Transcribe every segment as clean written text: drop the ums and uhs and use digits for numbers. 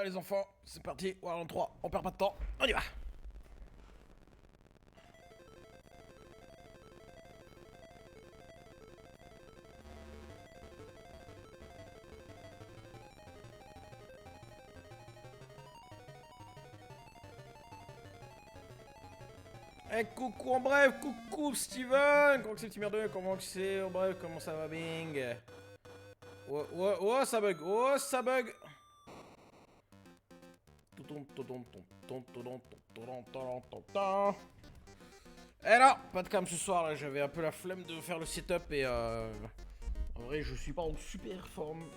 les enfants, c'est parti, Wario 3, on perd pas de temps, on y va. Eh coucou en bref, coucou Steven, comment que c'est petit merdeux, comment que c'est en bref, comment ça va Bing? Oh ça bug, oh ça bug. Eh non, pas de cam ce soir là, j'avais un peu la flemme de faire le setup et en vrai je suis pas en super forme.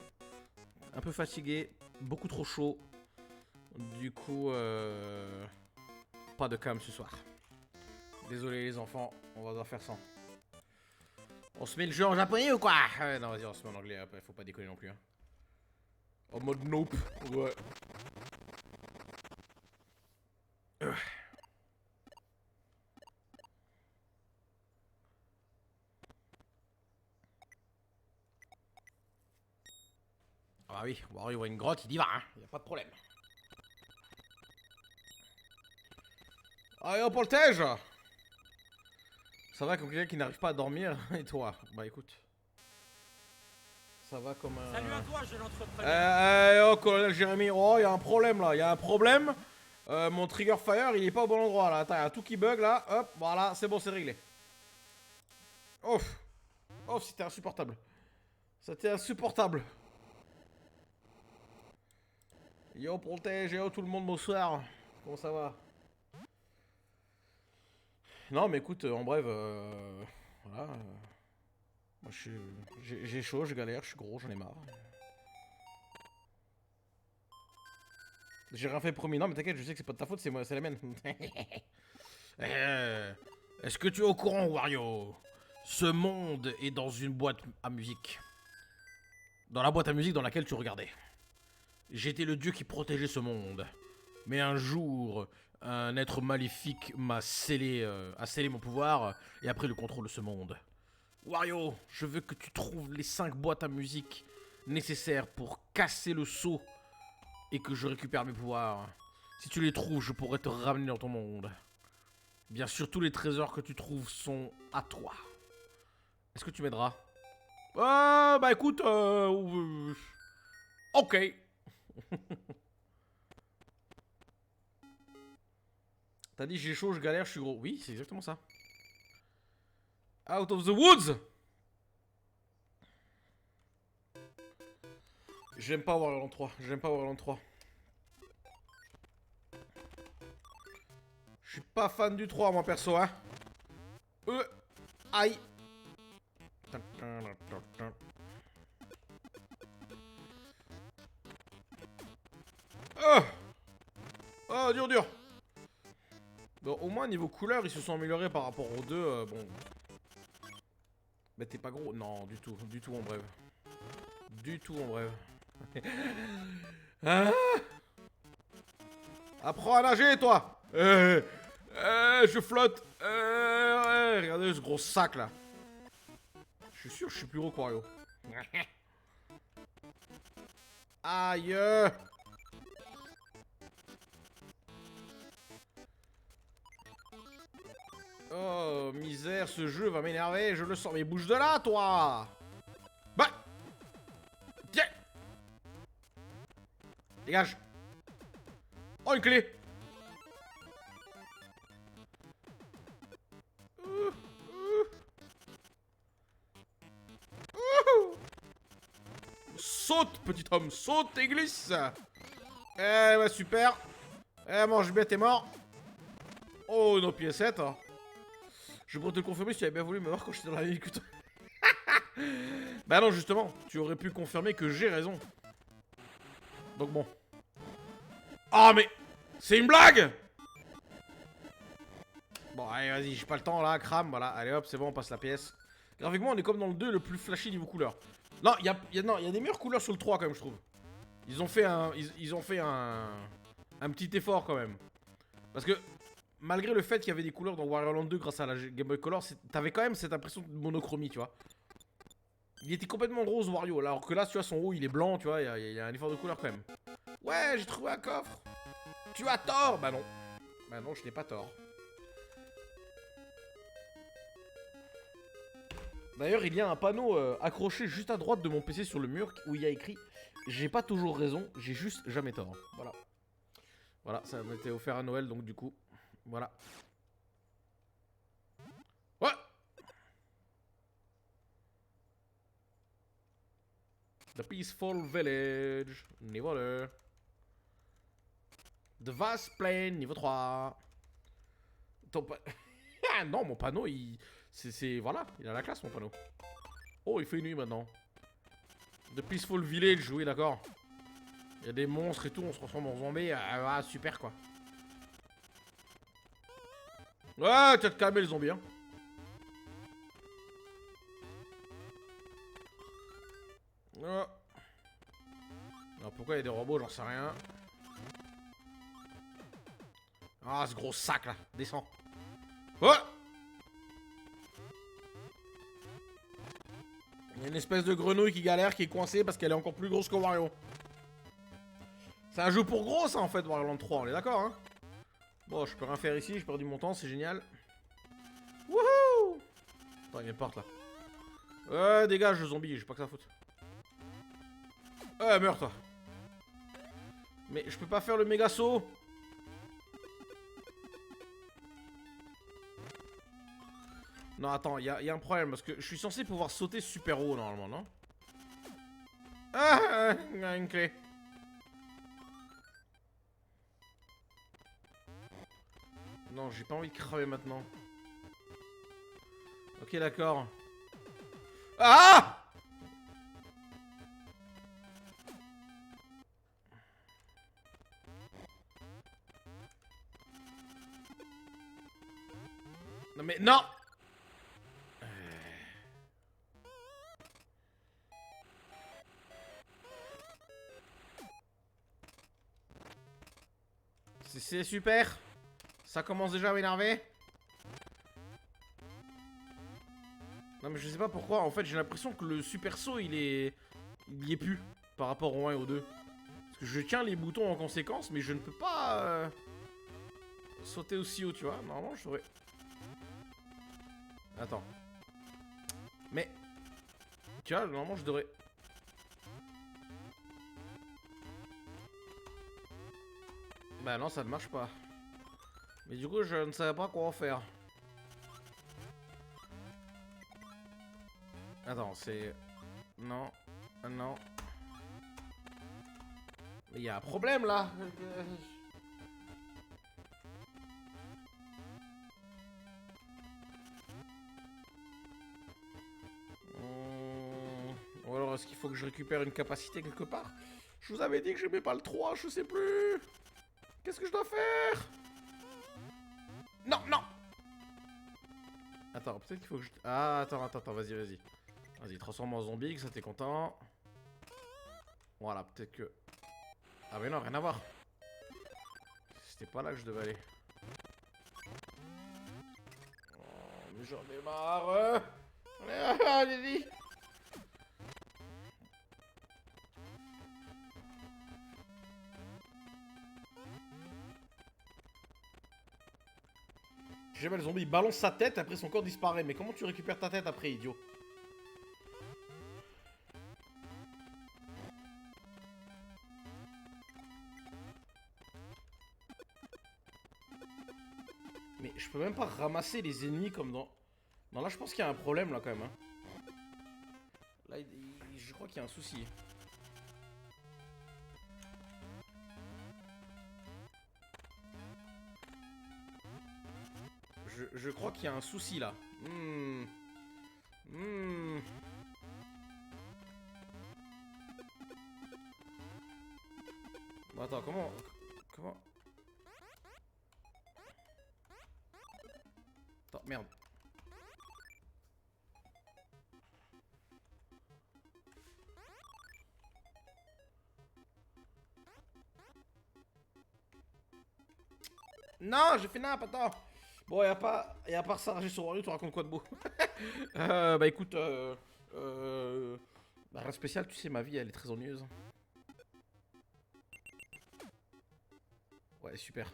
Un peu fatigué, beaucoup trop chaud. Du coup pas de cam ce soir. Désolé les enfants, on va devoir faire sans. On se met le jeu en japonais ou quoi? Non vas-y on se met en anglais après, faut pas déconner non plus hein. En mode nope, ouais. Ah bah oui, Wario voit une grotte, il y va hein, y a pas de problème. Allez hop, voltage. Ça va comme quelqu'un qui n'arrive pas à dormir, et toi? Bah écoute. Ça va comme un... Salut à toi, jeune entrepreneur. Oh, colonel Jérémy, oh, y'a un problème là, y'a un problème. Mon trigger fire, il est pas au bon endroit là. Attends, y'a tout qui bug là. Hop, voilà, c'est bon, c'est réglé. Ouf. Ouf, c'était insupportable. C'était insupportable. Yo, protège, yo, tout le monde, bonsoir. Comment ça va? Non, mais écoute, en bref, voilà. Moi, j'ai chaud, je galère, je suis gros, j'en ai marre. J'ai rien fait promis. Non, mais t'inquiète, je sais que c'est pas de ta faute, c'est moi, c'est la mienne. Est-ce que tu es au courant, Wario? Ce monde est dans une boîte à musique. Dans la boîte à musique dans laquelle tu regardais. J'étais le dieu qui protégeait ce monde. Mais un jour, un être maléfique m'a scellé, a scellé mon pouvoir et a pris le contrôle de ce monde. Wario, je veux que tu trouves les 5 boîtes à musique nécessaires pour casser le sceau et que je récupère mes pouvoirs. Si tu les trouves, je pourrai te ramener dans ton monde. Bien sûr, tous les trésors que tu trouves sont à toi. Est-ce que tu m'aideras? Bah écoute, ok. T'as dit j'ai chaud, je galère, je suis gros. Oui, c'est exactement ça. Out of the woods. J'aime pas Wario 3, j'aime pas Wario 3. Je suis pas fan du 3 moi perso hein. Aïe. Oh dur dur. Bon au moins niveau couleur ils se sont améliorés par rapport aux deux bon. Mais t'es pas gros? Non du tout en bref. Du tout en bref. Ah, apprends à nager toi. Je flotte. Regardez ce gros sac là. Je suis sûr que je suis plus gros que Wario. Aïe. Oh misère, ce jeu va m'énerver, je le sens. Mais bouge de là toi. Bah. Tiens. Dégage. Oh une clé. Saute, petit homme, saute et glisse. Eh ouais, super. Eh, mange bien, t'es mort. Oh, nos piécettes. Hein. Je pourrais te le confirmer si tu avais bien voulu me voir quand j'étais dans la vie que toi. Bah non, justement, tu aurais pu confirmer que j'ai raison. Donc bon. Ah, mais c'est une blague. Bon, allez, vas-y, j'ai pas le temps là, crame, voilà. Allez hop, c'est bon, on passe la pièce. Graphiquement, on est comme dans le 2, le plus flashy niveau couleur. Non, il y a des meilleures couleurs sur le 3 quand même, je trouve. Ils ont fait un petit effort quand même. Parce que, malgré le fait qu'il y avait des couleurs dans Wario Land 2 grâce à la Game Boy Color, t'avais quand même cette impression de monochromie, tu vois. Il était complètement rose Wario, alors que là, tu vois, son haut il est blanc, tu vois, il y a un effort de couleur quand même. Ouais, j'ai trouvé un coffre. Tu as tort. Bah non. Bah non, je n'ai pas tort. D'ailleurs, il y a un panneau accroché juste à droite de mon PC sur le mur où il y a écrit « J'ai pas toujours raison, j'ai juste jamais tort ». Voilà. Voilà, ça m'a été offert à Noël, donc du coup, voilà. Ouais. The Peaceful Village, niveau 2. The Vast Plain, niveau 3. Ah non, mon panneau, il... Voilà, il a la classe, mon panneau. Oh, il fait nuit, maintenant. The Peaceful Village, oui, d'accord. Il y a des monstres et tout, on se transforme en zombie. Ah, super, quoi. Ouais, tu vas te calmer, les zombies, hein. Oh. Alors, pourquoi il y a des robots, j'en sais rien. Ah, ce gros sac, là. Descends. Oh. Il y a une espèce de grenouille qui galère, qui est coincée parce qu'elle est encore plus grosse que Wario. C'est un jeu pour gros, ça, en fait, Wario Land 3, on est d'accord, hein. Bon, je peux rien faire ici, j'ai perdu mon temps, c'est génial. Wouhou. Attends, il y a une porte, là. Dégage, le zombie, j'ai pas que ça foutre. Meurs, toi. Mais je peux pas faire le méga saut. Non, attends, il y a un problème, parce que je suis censé pouvoir sauter super haut, normalement, non? Ah, une clé. Non, j'ai pas envie de cramer maintenant. Ok, d'accord. Ah! Non mais non! C'est super. Ça commence déjà à m'énerver. Non mais je sais pas pourquoi, en fait j'ai l'impression que le super saut il y est plus par rapport au 1 et au 2. Parce que je tiens les boutons en conséquence mais je ne peux pas sauter aussi haut, tu vois. Normalement je devrais... Attends. Mais... Tu vois, normalement je devrais... Bah non, ça ne marche pas. Mais du coup je ne savais pas quoi en faire. Attends, c'est... Non. Non. Mais il y a un problème là. Ou alors est-ce qu'il faut que je récupère une capacité quelque part? Je vous avais dit que j'aimais pas le 3, je sais plus. Qu'est-ce que je dois faire? Non, non. Attends, peut-être qu'il faut que je... Ah, attends, vas-y, vas-y. Vas-y, transforme en zombie, que ça t'es content. Voilà, peut-être que... Ah mais non, rien à voir. C'était pas là que je devais aller. Oh, mais j'en ai marre. Allez-y. Si jamais le zombie balance sa tête, après son corps disparaît. Mais comment tu récupères ta tête après, idiot? Mais je peux même pas ramasser les ennemis comme dans... Non, là, je pense qu'il y a un problème, là, quand même. Hein. Là, je crois qu'il y a un souci. Je crois qu'il y a un souci, là. Bon, attends, comment... Attends, merde. Non, j'ai fait nappe, attends. Bon, y'a pas ça, j'ai sur Wario, tu racontes quoi de beau? Bah écoute, bah rien de spécial, tu sais, ma vie, elle est très ennuyeuse. Ouais, super.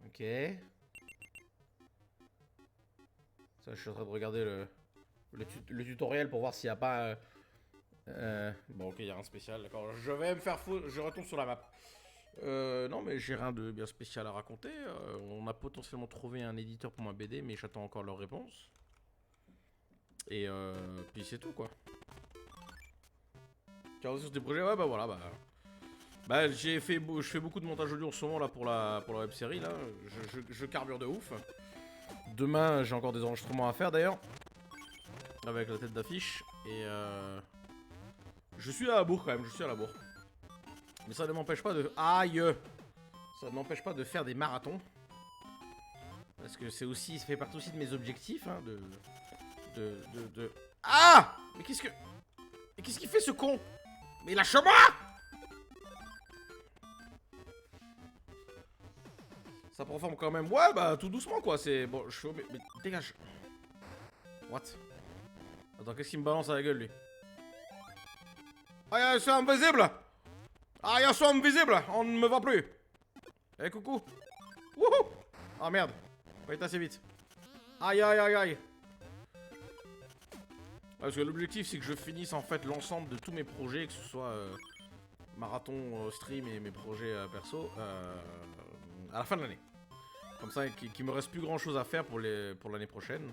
Ok. Ça, je suis en train de regarder le tutoriel pour voir s'il n'y a pas... bon, ok, il y a un spécial, d'accord. Je vais me faire foutre, je retourne sur la map. Non, mais j'ai rien de bien spécial à raconter. On a potentiellement trouvé un éditeur pour ma BD, mais j'attends encore leur réponse. Et puis c'est tout, quoi. Tu as sur tes projets? Ouais, bah voilà, bah je fais beaucoup de montage audio en ce moment là pour la web série là. Je carbure de ouf. Demain j'ai encore des enregistrements à faire d'ailleurs. Avec la tête d'affiche. Et je suis à la bourre quand même, je suis à la bourre. Mais ça ne m'empêche pas de... Aïe! Ça ne m'empêche pas de faire des marathons. Parce que c'est aussi... Ça fait partie aussi de mes objectifs, hein, Ah! Mais qu'est-ce que... Mais qu'est-ce qu'il fait ce con? Mais lâche-moi! Ça prend forme quand même. Ouais, bah tout doucement quoi. C'est bon. Je fais. Mais dégage. What? Attends, qu'est-ce qu'il me balance à la gueule lui? Ah, y'a un invisible! Ah, y'a un invisible! On ne me voit plus. Eh, coucou. Wouhou! Ah merde. Faut être assez vite. Aïe, aïe, aïe, aïe. Parce que l'objectif c'est que je finisse en fait l'ensemble de tous mes projets, que ce soit marathon, stream et mes projets perso, à la fin de l'année. Comme ça, qu'il me reste plus grand chose à faire pour l'année prochaine.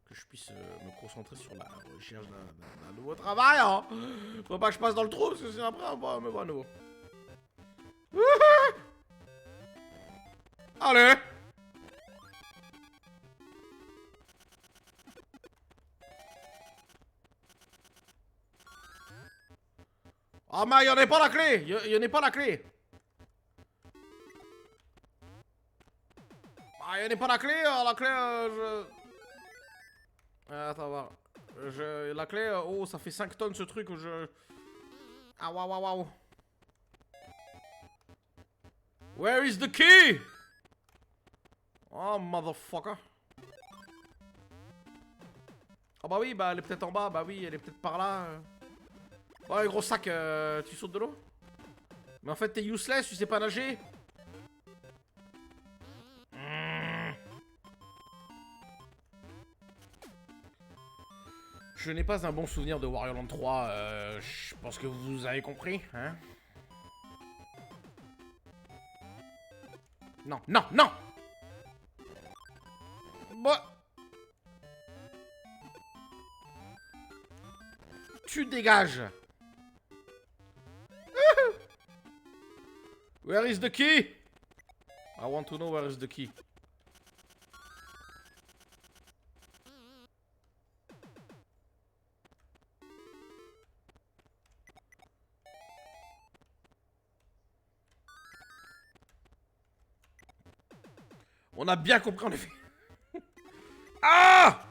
Que je puisse me concentrer sur la recherche d'un nouveau travail. Hein. Faut pas que je passe dans le trou, parce que sinon après on va me voir à nouveau. Allez! Ah mais y'en a pas la clé! Y'en a pas la clé! Ah y'en a pas la clé, attends, voir. La clé, oh ça fait 5 tonnes ce truc où je... Ah waouh waouh waouh. Where is the key? Oh motherfucker. Oh bah oui, bah elle est peut-être en bas, bah oui, elle est peut-être par là. Ouais, gros sac, tu sautes de l'eau? Mais en fait, t'es useless, tu sais pas nager? Je n'ai pas un bon souvenir de Wario Land 3, je pense que vous avez compris, hein? Non, non, non! Bah... Tu dégages! Where is the key? I want to know where is the key. On a bien compris en effet. Ah!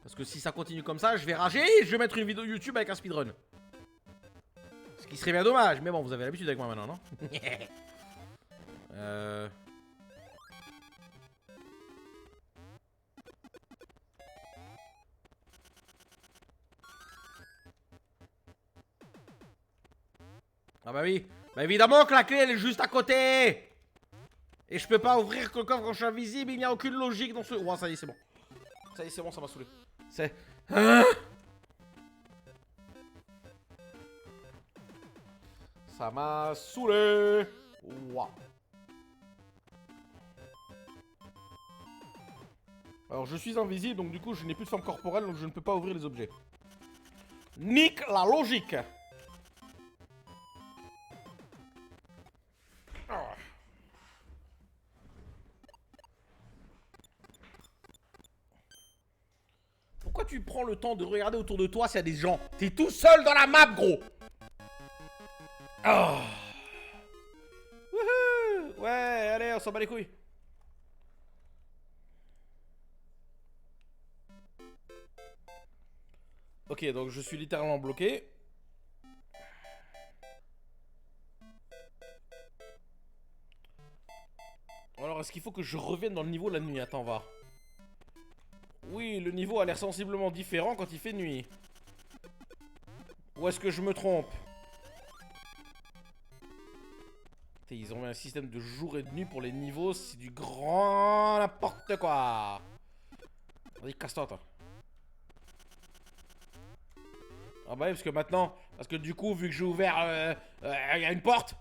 Parce que si ça continue comme ça, je vais rager et je vais mettre une vidéo YouTube avec un speedrun. Ce qui serait bien dommage, mais bon, vous avez l'habitude avec moi maintenant, non? Ah bah oui. Bah évidemment que la clé elle est juste à côté. Et je peux pas ouvrir le coffre quand je suis invisible, il n'y a aucune logique dans ce... Oh ça y est c'est bon. Ça y est c'est bon, ça m'a saoulé. C'est... Hein? Ça m'a saoulé. Waouh. Alors je suis invisible donc du coup je n'ai plus de forme corporelle donc je ne peux pas ouvrir les objets. Nique la logique. Pourquoi tu prends le temps de regarder autour de toi s'il y a des gens? T'es tout seul dans la map, gros. Oh. Wouhou. Ouais, allez, on s'en bat les couilles. Ok, donc je suis littéralement bloqué. Alors, est-ce qu'il faut que je revienne dans le niveau de la nuit? Attends, va. Oui, le niveau a l'air sensiblement différent quand il fait nuit. Ou est-ce que je me trompe? Ils ont mis un système de jour et de nuit pour les niveaux, c'est du grand n'importe quoi. Vas-y, casse-toi, toi. Ah bah oui, parce que maintenant, parce que du coup, vu que j'ai ouvert, il y a une porte.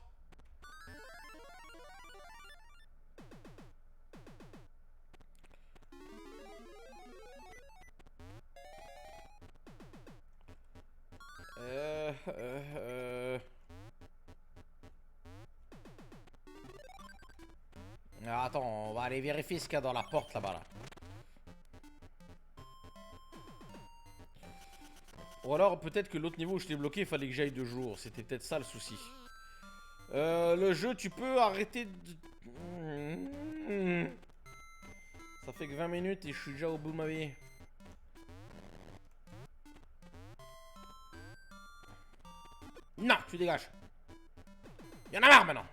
Alors, attends, on va aller vérifier ce qu'il y a dans la porte là-bas là. Ou alors peut-être que l'autre niveau où je t'ai bloqué, il fallait que j'aille 2 jours. C'était peut-être ça le souci. Le jeu, tu peux arrêter de... Ça fait que 20 minutes et je suis déjà au bout de ma vie. Non, tu dégages. Y'en a marre maintenant.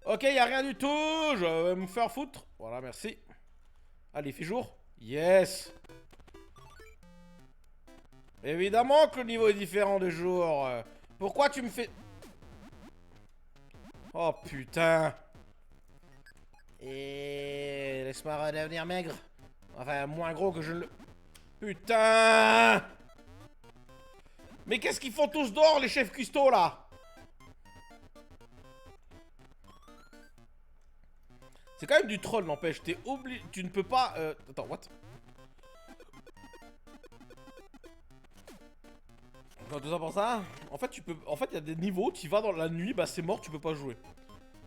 Ok, y a rien du tout. Je vais me faire foutre. Voilà, merci. Allez, fait jour. Yes. Évidemment que le niveau est différent de jour. Pourquoi tu me fais... Oh putain. Et... laisse-moi redevenir maigre. Enfin, moins gros que je le... Putain. Mais qu'est-ce qu'ils font tous dehors, les chefs cuistots, là? C'est quand même du troll, n'empêche. T'es obligé... Tu ne peux pas... Attends, what? Non, tout ça pour ça. En fait, tu peux... En fait, il y a des niveaux, tu vas dans la nuit, bah c'est mort, tu peux pas jouer.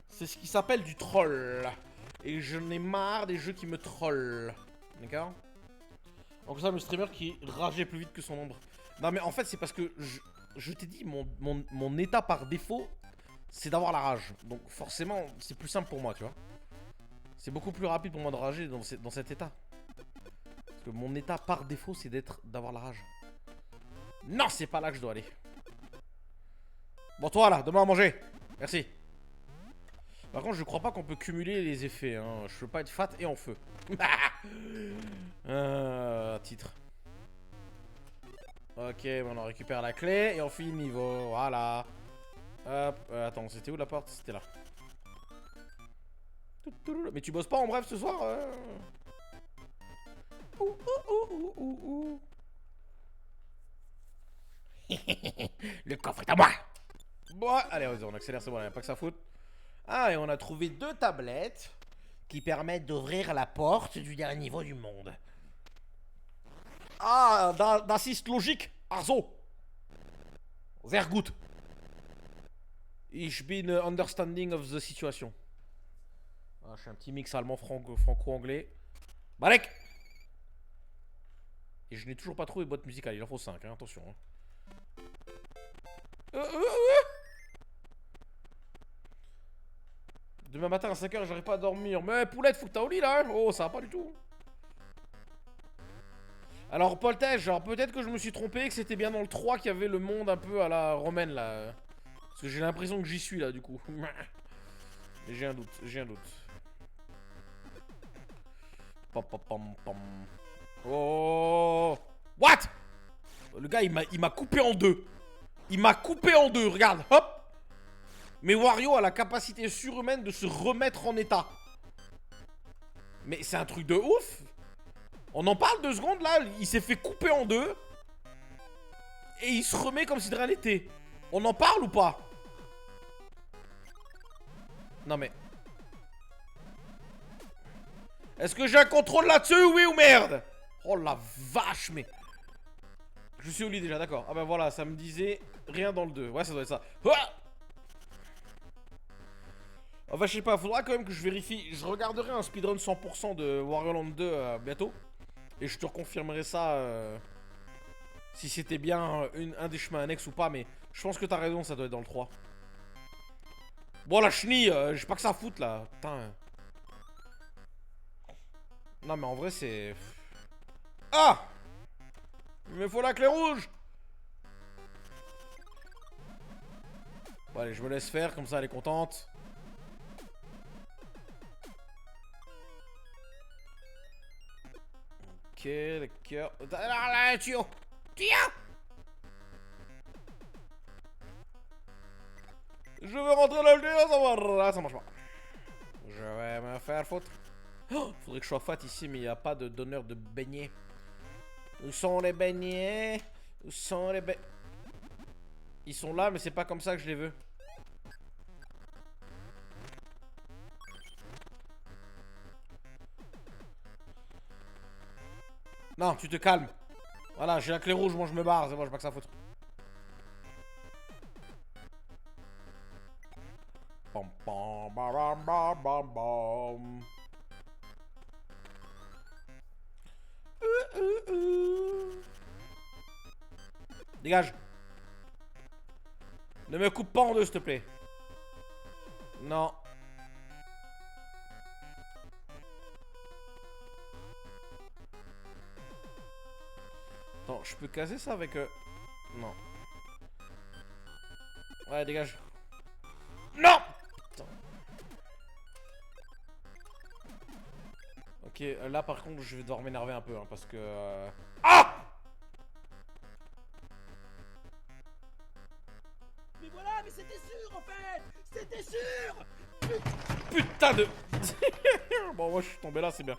C'est ce qui s'appelle du troll. Et je n'ai marre des jeux qui me trollent. D'accord? Donc ça, le streamer qui rageait plus vite que son ombre. Non, mais en fait, c'est parce que... Je t'ai dit, mon état par défaut, c'est d'avoir la rage. Donc forcément, c'est plus simple pour moi, tu vois. C'est beaucoup plus rapide pour moi de rager dans cet état. Parce que mon état par défaut, c'est d'avoir la rage. Non, c'est pas là que je dois aller. Bon, toi là, donne-moi à manger. Merci. Par contre, je crois pas qu'on peut cumuler les effets. Hein. Je veux pas être fat et en feu. Titre. Ok, bon, on récupère la clé et on finit le niveau. Voilà. Hop, attends, c'était où la porte? C'était là. Mais tu bosses pas en bref ce soir Le coffre est à moi. Bon, allez, vas-y, on accélère, c'est bon, il n'y a pas que ça fout. Ah, et on a trouvé 2 tablettes qui permettent d'ouvrir la porte du dernier niveau du monde. Ah, d'assist logique, Arzo. Sehr gut. Ich bin understanding of the situation. Ah, je suis un petit mix allemand franco-anglais. Balek. Et je n'ai toujours pas trouvé boîte musicale, il en faut 5, hein, attention. Hein. Demain matin à 5h, j'arrive pas à dormir. Mais Poulette, faut que t'as au lit là. Hein. Oh, ça va pas du tout. Alors, Poltège, genre peut-être que je me suis trompé, que c'était bien dans le 3 qu'il y avait le monde un peu à la romaine là. Parce que j'ai l'impression que j'y suis là du coup. Mais j'ai un doute, j'ai un doute. Pam, pam, pam, pam. Oh. What? Le gars, il m'a coupé en deux. Il m'a coupé en deux, regarde, hop. Mais Wario a la capacité surhumaine de se remettre en état. Mais c'est un truc de ouf. On en parle 2 secondes là, il s'est fait couper en deux. Et il se remet comme si de rien n'était. On en parle ou pas? Non mais... Est-ce que j'ai un contrôle là-dessus, oui ou merde? Oh la vache, mais... Je suis au lit déjà, d'accord. Ah bah voilà, ça me disait rien dans le 2. Ouais, ça doit être ça. Ah, enfin, je sais pas, faudra quand même que je vérifie. Je regarderai un speedrun 100% de Wario Land 2 bientôt. Et je te reconfirmerai ça si c'était bien un des chemins annexes ou pas. Mais je pense que t'as raison, ça doit être dans le 3. Bon, la chenille, j'ai pas que ça à foutre là. Putain. Non, mais en vrai, c'est... Ah! Il me faut la clé rouge! Bon, allez, je me laisse faire, comme ça elle est contente. Ok, d'accord. Alors là, tuyau. Tuyau. Je veux rentrer dans le tuyau, ça marche pas. Je vais me faire foutre. Oh, faudrait que je sois fat ici, mais il n'y a pas de donneur de beignets. Où sont les beignets? Où sont les beignets? Ils sont là, mais c'est pas comme ça que je les veux. Non, tu te calmes. Voilà, j'ai la clé rouge, moi je me barre, c'est bon, j'ai pas que ça à foutre. Bam, bam, bam, bam, bam, bam. Dégage. Ne me coupe pas en deux, s'il te plaît. Non. Attends, je peux casser ça avec... Non. Ouais, dégage. Non. Putain. Ok, là par contre, je vais devoir m'énerver un peu, hein, parce que... Ah! Mais voilà, mais c'était sûr en fait. C'était sûr. Putain de... Bon, moi je suis tombé là, c'est bien.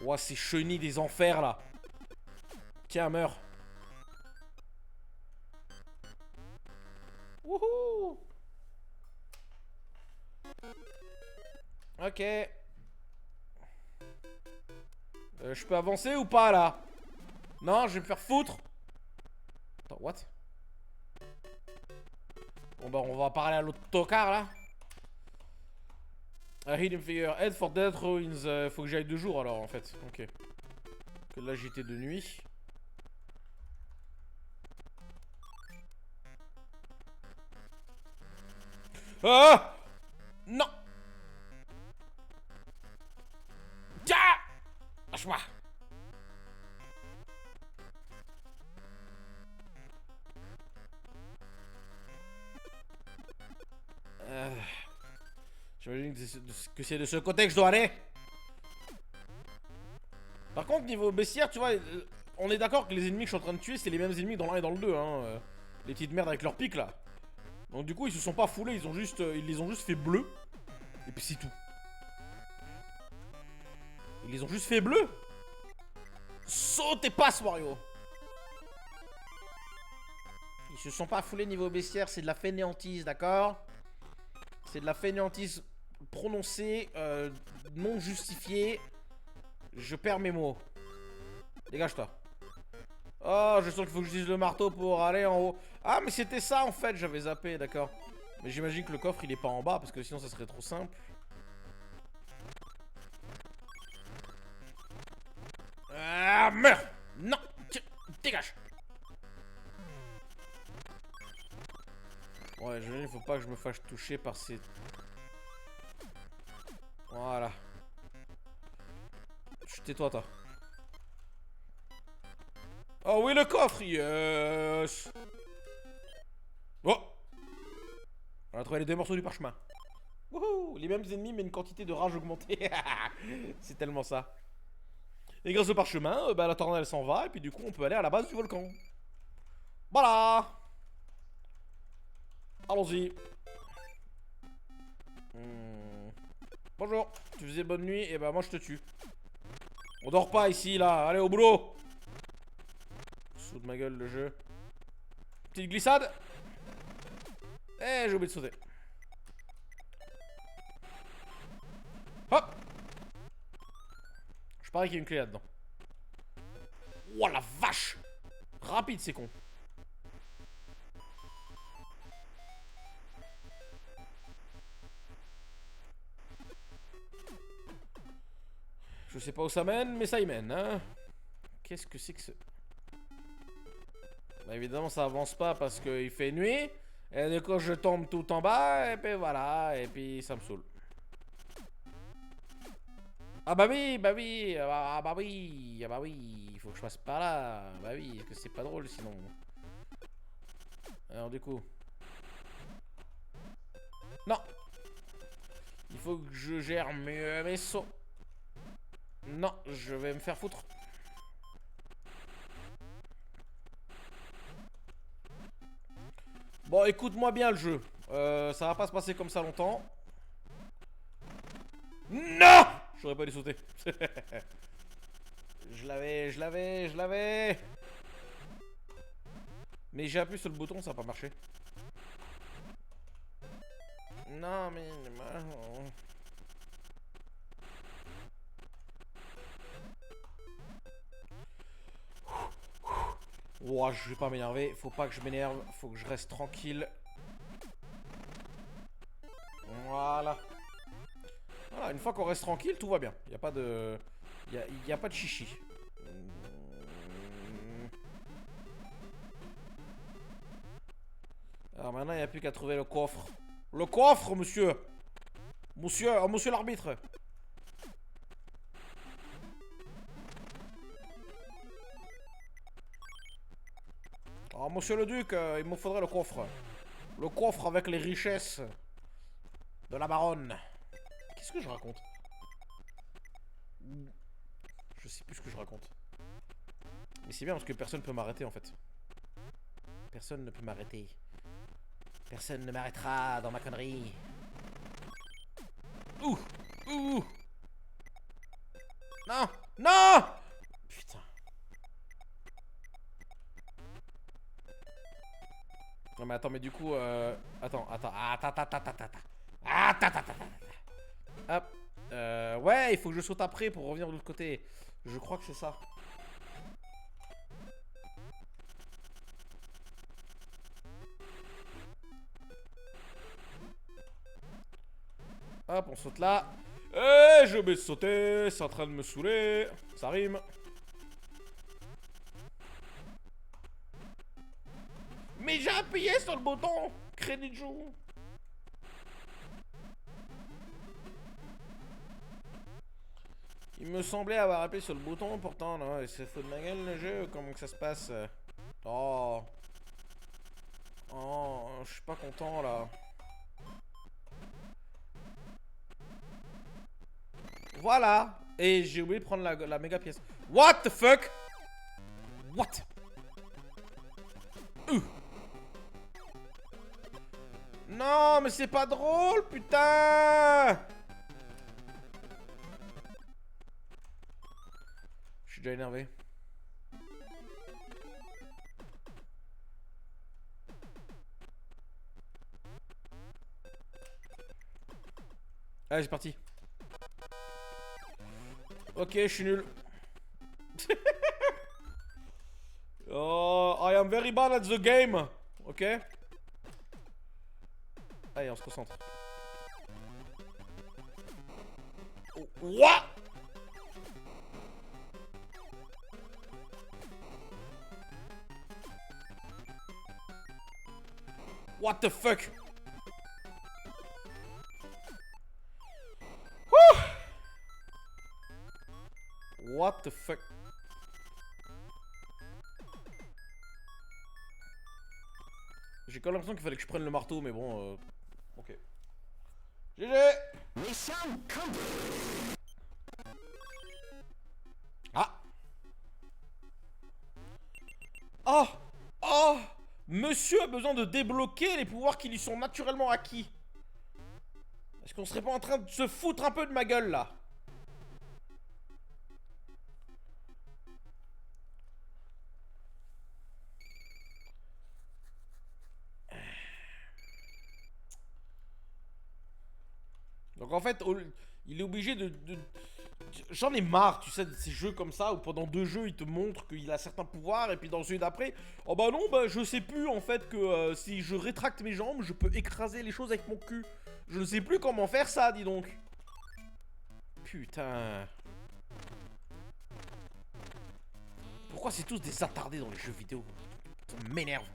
Ouah, ces chenilles des enfers là. Tiens, meurs. Wouhou. Ok. Je peux avancer ou pas là? Non, je vais me faire foutre. Attends, what? Bon bah on va parler à l'autre tocard là. A hidden figure head for dead ruins. Faut que j'aille 2 jours alors en fait. Ok. Que là j'étais de nuit. Ah! Non! Tiens! Lâche-moi! J'imagine que c'est de ce côté que je dois aller. Par contre, niveau bestiaire, tu vois, on est d'accord que les ennemis que je suis en train de tuer, c'est les mêmes ennemis dans le 1 et dans le 2, hein. Les petites merdes avec leurs pics là. Donc du coup, ils se sont pas foulés, ils les ont juste fait bleus. Et puis c'est tout. Ils les ont juste fait bleus. Saute et passe, Wario. Ils se sont pas foulés niveau bestiaire, c'est de la fainéantise, d'accord? C'est de la fainéantise prononcée, non justifiée. Je perds mes mots. Dégage-toi. Oh, je sens qu'il faut que j'utilise le marteau pour aller en haut. Ah, mais c'était ça en fait, j'avais zappé, d'accord. Mais j'imagine que le coffre il est pas en bas parce que sinon ça serait trop simple. Ah, meurs! Non! Tiens, dégage! Ouais, il faut pas que je me fasse toucher par ces... Voilà. Tais-toi, toi. Oh oui, le coffre! Yes! Oh! On a trouvé les 2 morceaux du parchemin. Wouhou! Les mêmes ennemis, mais une quantité de rage augmentée. C'est tellement ça. Et grâce au parchemin, bah, la tornade elle s'en va, et puis du coup, on peut aller à la base du volcan. Voilà! Allons-y. Bonjour, tu faisais bonne nuit, et bah moi je te tue. On dort pas ici là, allez au boulot. Sous de ma gueule le jeu. Petite glissade. Eh, j'ai oublié de sauter. Hop. Je parie qu'il y a une clé là-dedans. Oh la vache. Rapide c'est con. Je sais pas où ça mène, mais ça y mène, hein. Qu'est-ce que c'est que ce... Bah évidemment ça avance pas parce qu'il fait nuit. Et du coup je tombe tout en bas, et puis voilà, et puis ça me saoule. Ah bah oui, bah oui, ah bah oui, ah bah oui, il faut que je passe par là. Bah oui, parce que c'est pas drôle sinon. Alors du coup... Non. Il faut que je gère mieux mes sauts. Non, je vais me faire foutre. Bon, écoute-moi bien le jeu. Ça va pas se passer comme ça longtemps. Non! J'aurais pas dû sauter. Je l'avais. Mais j'ai appuyé sur le bouton, ça a pas marché. Non, mais... Ouah, je vais pas m'énerver. Faut pas que je m'énerve. Faut que je reste tranquille. Voilà. Voilà, une fois qu'on reste tranquille, tout va bien. Y a pas de... Y a pas de chichi. Alors maintenant, il n'y a plus qu'à trouver le coffre. Le coffre, monsieur! Monsieur l'arbitre! Alors, monsieur le duc, il me faudrait le coffre. Le coffre avec les richesses de la baronne. Qu'est-ce que je raconte? Je sais plus ce que je raconte. Mais c'est bien parce que personne ne peut m'arrêter en fait. Personne ne peut m'arrêter. Personne ne m'arrêtera dans ma connerie. Ouh! Ouh! Non! Non! Putain. Non mais attends, mais du coup, attends. Hop. Ouais, il faut que je saute après pour revenir de l'autre côté. Je crois que c'est ça. Hop, on saute là. Et je vais sauter. C'est en train de me saouler. Ça rime. Mais j'ai appuyé sur le bouton. Crédit de jour. Il me semblait avoir appuyé sur le bouton, pourtant, non, il se fout de ma gueule le jeu, comment que ça se passe? Oh. Oh, je suis pas content là. Voilà. Et j'ai oublié de prendre la méga pièce. What the fuck? What? Non, mais c'est pas drôle, putain! Je suis déjà énervé. Allez, c'est parti. Ok, je suis nul. Oh, I am very bad at the game. Ok. Allez, on se concentre. Oh, what? What the fuck? Woo! What the fuck? J'ai quand même l'impression qu'il fallait que je prenne le marteau, mais bon, ok. GG! Ah! Oh! Oh! Monsieur a besoin de débloquer les pouvoirs qui lui sont naturellement acquis. Est-ce qu'on serait pas en train de se foutre un peu de ma gueule, là? Donc en fait, il est obligé de... J'en ai marre, tu sais, de ces jeux comme ça, où pendant 2 jeux, il te montre qu'il a certains pouvoirs, et puis dans celui d'après, oh bah non, bah je sais plus en fait que si je rétracte mes jambes, je peux écraser les choses avec mon cul. Je ne sais plus comment faire ça, dis donc. Putain. Pourquoi c'est tous des attardés dans les jeux vidéo? Ça m'énerve.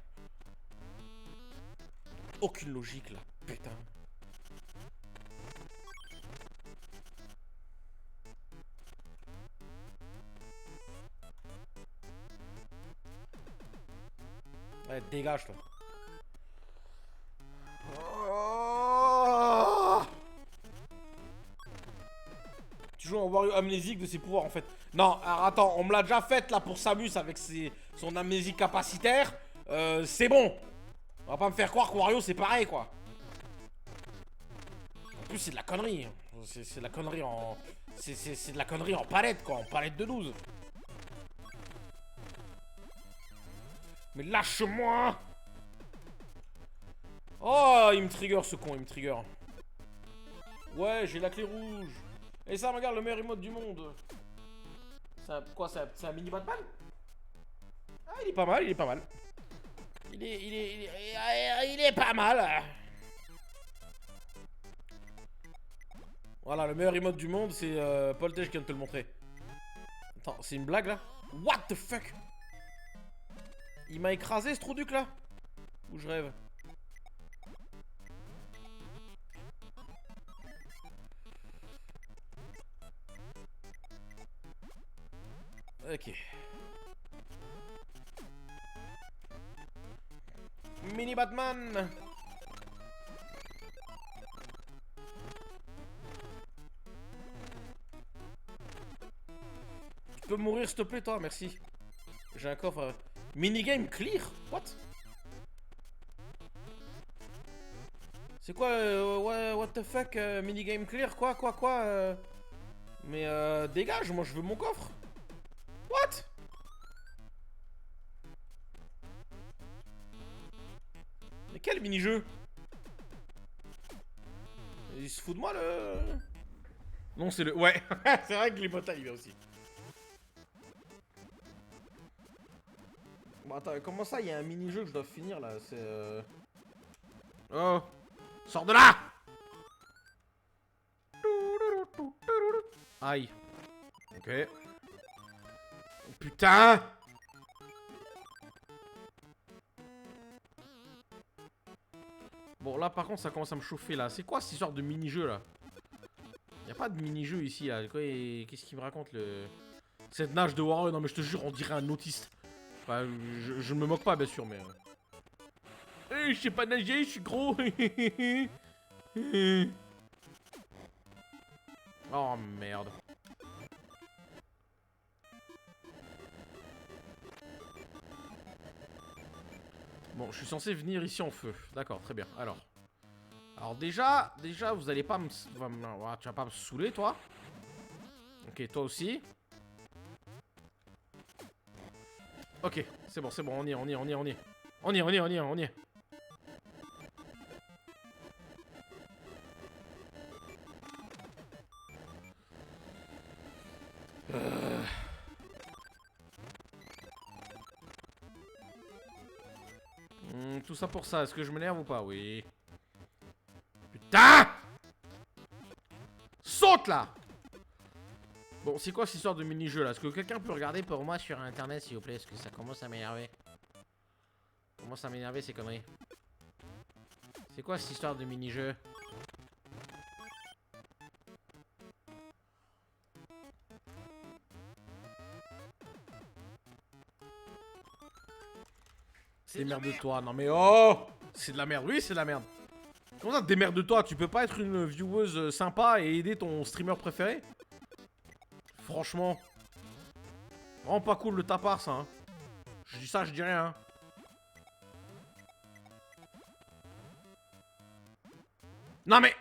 Aucune logique là, putain. Ouais, dégage toi. Oh Wario amnésique de ses pouvoirs en fait. Non, alors attends, on me l'a déjà faite là pour Samus avec son amnésie capacitaire. C'est bon. On va pas me faire croire que Wario c'est pareil quoi. En plus c'est de la connerie. C'est de la connerie en... C'est de la connerie en palette quoi, en palette de 12. Mais lâche-moi! Oh, il me trigger ce con, il me trigger. Ouais, j'ai la clé rouge. Et ça, regarde, le meilleur emote du monde. Quoi, c'est un mini Batman? Ah, il est pas mal, il est pas mal. Il est pas mal. Voilà, le meilleur emote du monde, c'est Poltej qui vient de te le montrer. Attends, c'est une blague là? What the fuck? Il m'a écrasé ce trou duc là? Ou je rêve? Ok. Mini Batman. Tu peux mourir s'il te plaît toi, merci. J'ai un coffre. Minigame clear? What? C'est quoi what the fuck minigame clear? Quoi Mais dégage, moi je veux mon coffre. What? Mais quel mini-jeu? Il se fout de moi le... Non c'est le... Ouais, c'est vrai que l'Imota il vient aussi. Bon attends, comment ça il y a un mini-jeu que je dois finir là? C'est Oh! Sors de là! Aïe. Ok. Putain! Bon là par contre ça commence à me chauffer là. C'est quoi cette sorte de mini-jeu là? Y'a pas de mini-jeu ici là. Qu'est-ce qu'il me raconte le... Cette nage de Wario? Non mais je te jure on dirait un autiste. Enfin je me moque pas bien sûr mais... je sais pas nager, je suis gros. Oh merde. Bon, je suis censé venir ici en feu. D'accord, très bien. Alors déjà, vous allez pas me... Tu vas pas me saouler, toi. Ok, toi aussi. Ok, c'est bon, on y est. On y est. Tout ça pour ça, est-ce que je m'énerve ou pas? Oui. Putain! Saute là! Bon, c'est quoi cette histoire de mini-jeu là? Est-ce que quelqu'un peut regarder pour moi sur internet s'il vous plaît? Est-ce que ça commence à m'énerver? Commence à m'énerver ces conneries. C'est quoi cette histoire de mini-jeu? Démerde-toi, non mais oh! C'est de la merde, oui c'est de la merde. Comment ça démerde-toi? Tu peux pas être une vieweuse sympa et aider ton streamer préféré? Franchement. Vraiment pas cool de ta part ça hein. Je dis ça, je dis rien hein. Non mais...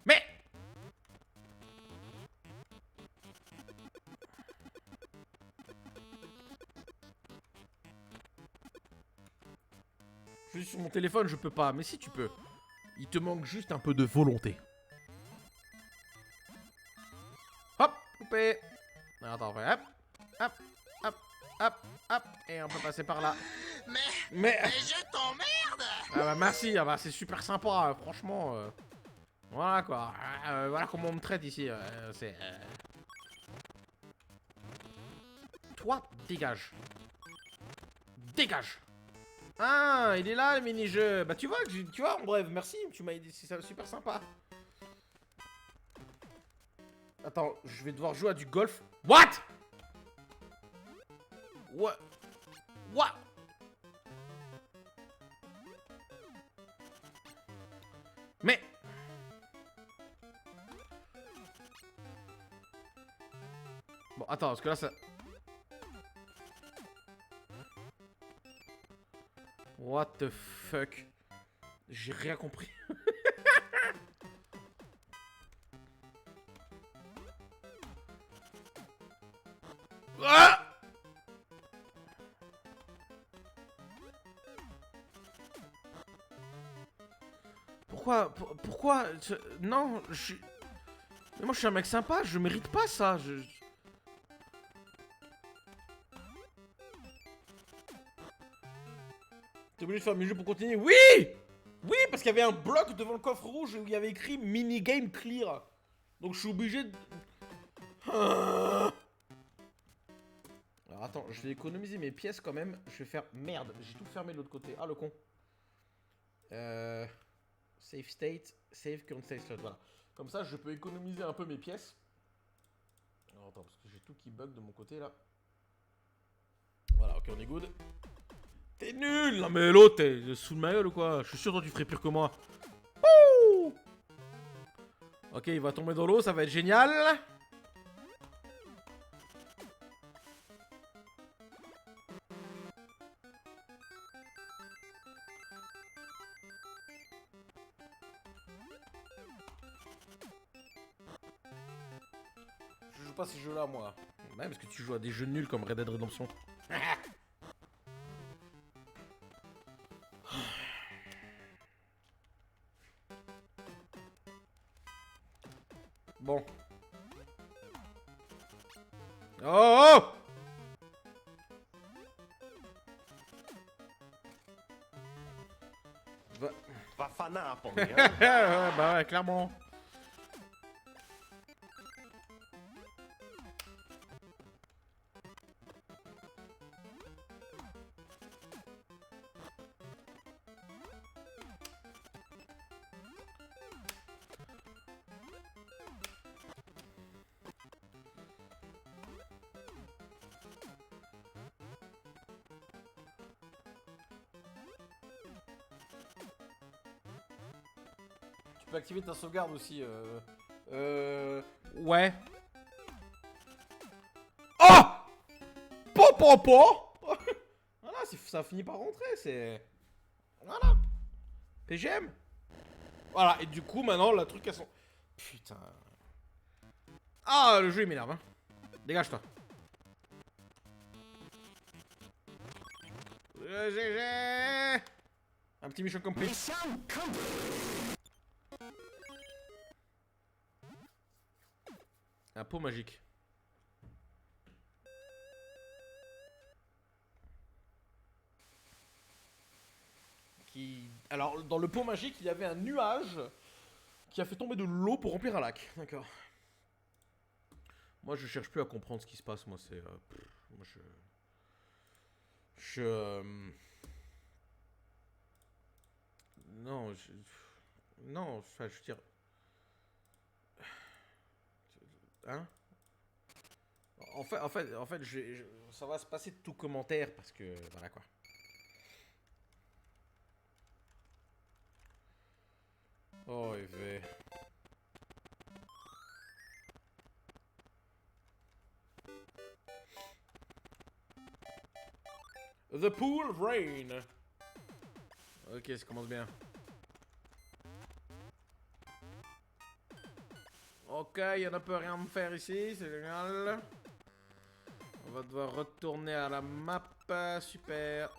Mais... Je suis sur mon téléphone, je peux pas. Mais si tu peux. Il te manque juste un peu de volonté. Hop, coupé. Attends, hop. Et on peut passer par là. Mais je t'emmerde! ah bah merci, ah bah c'est super sympa, franchement. Voilà quoi. Voilà comment on me traite ici. C'est... Toi, dégage. Dégage. Ah, il est là le mini-jeu. Bah tu vois, en bref, merci, tu m'as aidé, c'est super sympa. Attends, je vais devoir jouer à du golf. What? What? Mais... attends, parce que là, ça... What the fuck? J'ai rien compris. Ah! Pourquoi non, mais moi je suis un mec sympa, je mérite pas ça. T'es obligé de faire mes jeux pour continuer? Oui! Oui, parce qu'il y avait un bloc devant le coffre rouge où il y avait écrit minigame clear. Donc je suis obligé de... Alors attends, je vais économiser mes pièces quand même. Je vais faire... Merde, j'ai tout fermé de l'autre côté. Ah, le con. Save state, save current state slot, voilà. Comme ça, je peux économiser un peu mes pièces. Alors attends, parce que j'ai tout qui bug de mon côté, là. Voilà, ok, on est good. T'es nul! Non mais l'autre, t'es sous de ma gueule ou quoi? Je suis sûr que toi, tu ferais pire que moi. Ouh! Ok, il va tomber dans l'eau, ça va être génial. Je joue pas ces jeux-là, moi. Ouais, parce que tu joues à des jeux nuls comme Red Dead Redemption. Bon. Oh, oh! Va fanar på mig. Ouais, bah ouais, clairement. Tu peux activer ta sauvegarde aussi. Ouais. Oh! Po! Voilà, ça finit par rentrer, c'est... Voilà. PGM. Voilà, et du coup, maintenant, le truc, elles sont... Putain. Ah, le jeu, il m'énerve, hein. Dégage-toi. GG. Un petit mission complet. Un pot magique. Alors, dans le pot magique, il y avait un nuage qui a fait tomber de l'eau pour remplir un lac. D'accord. Moi, je cherche plus à comprendre ce qui se passe. Moi, c'est... moi, Non, non, enfin, je veux dire... Hein? En fait, ça va se passer de tout commentaire parce que... Voilà, quoi. Oh, Eve. The Pool of Rain. Ok, ça commence bien. Ok, il ne peut rien me faire ici, c'est génial. On va devoir retourner à la map, super.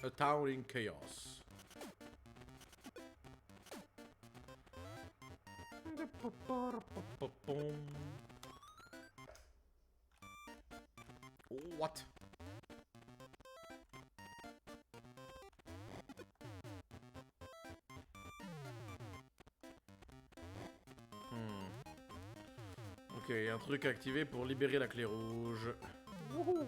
A town in chaos. What? Ok, il y a un truc à activer pour libérer la clé rouge. Wouhou.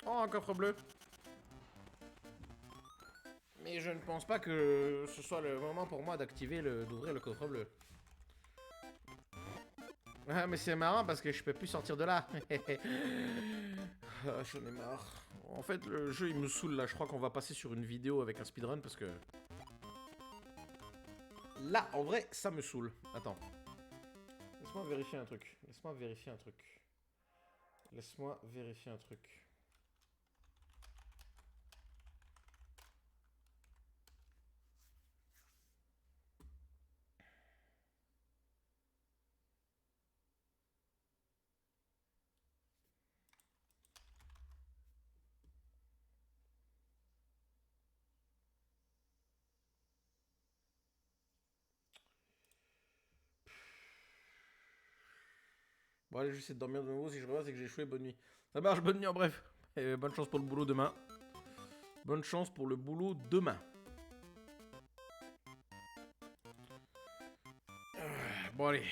Oh, un coffre bleu. Mais je ne pense pas que ce soit le moment pour moi d'ouvrir le coffre bleu. Ah, mais c'est marrant parce que je peux plus sortir de là. Ah, j'en ai marre. En fait, le jeu, il me saoule, là. Je crois qu'on va passer sur une vidéo avec un speedrun parce que... Là, en vrai, ça me saoule. Attends. Laisse-moi vérifier un truc. Laisse-moi vérifier un truc. Laisse-moi vérifier un truc. Bon, allez, je vais essayer de dormir de nouveau. Si je reviens, c'est que j'ai échoué. Bonne nuit. Ça marche, bonne nuit en bref. Et bonne chance pour le boulot demain. Bonne chance pour le boulot demain. Bon, allez.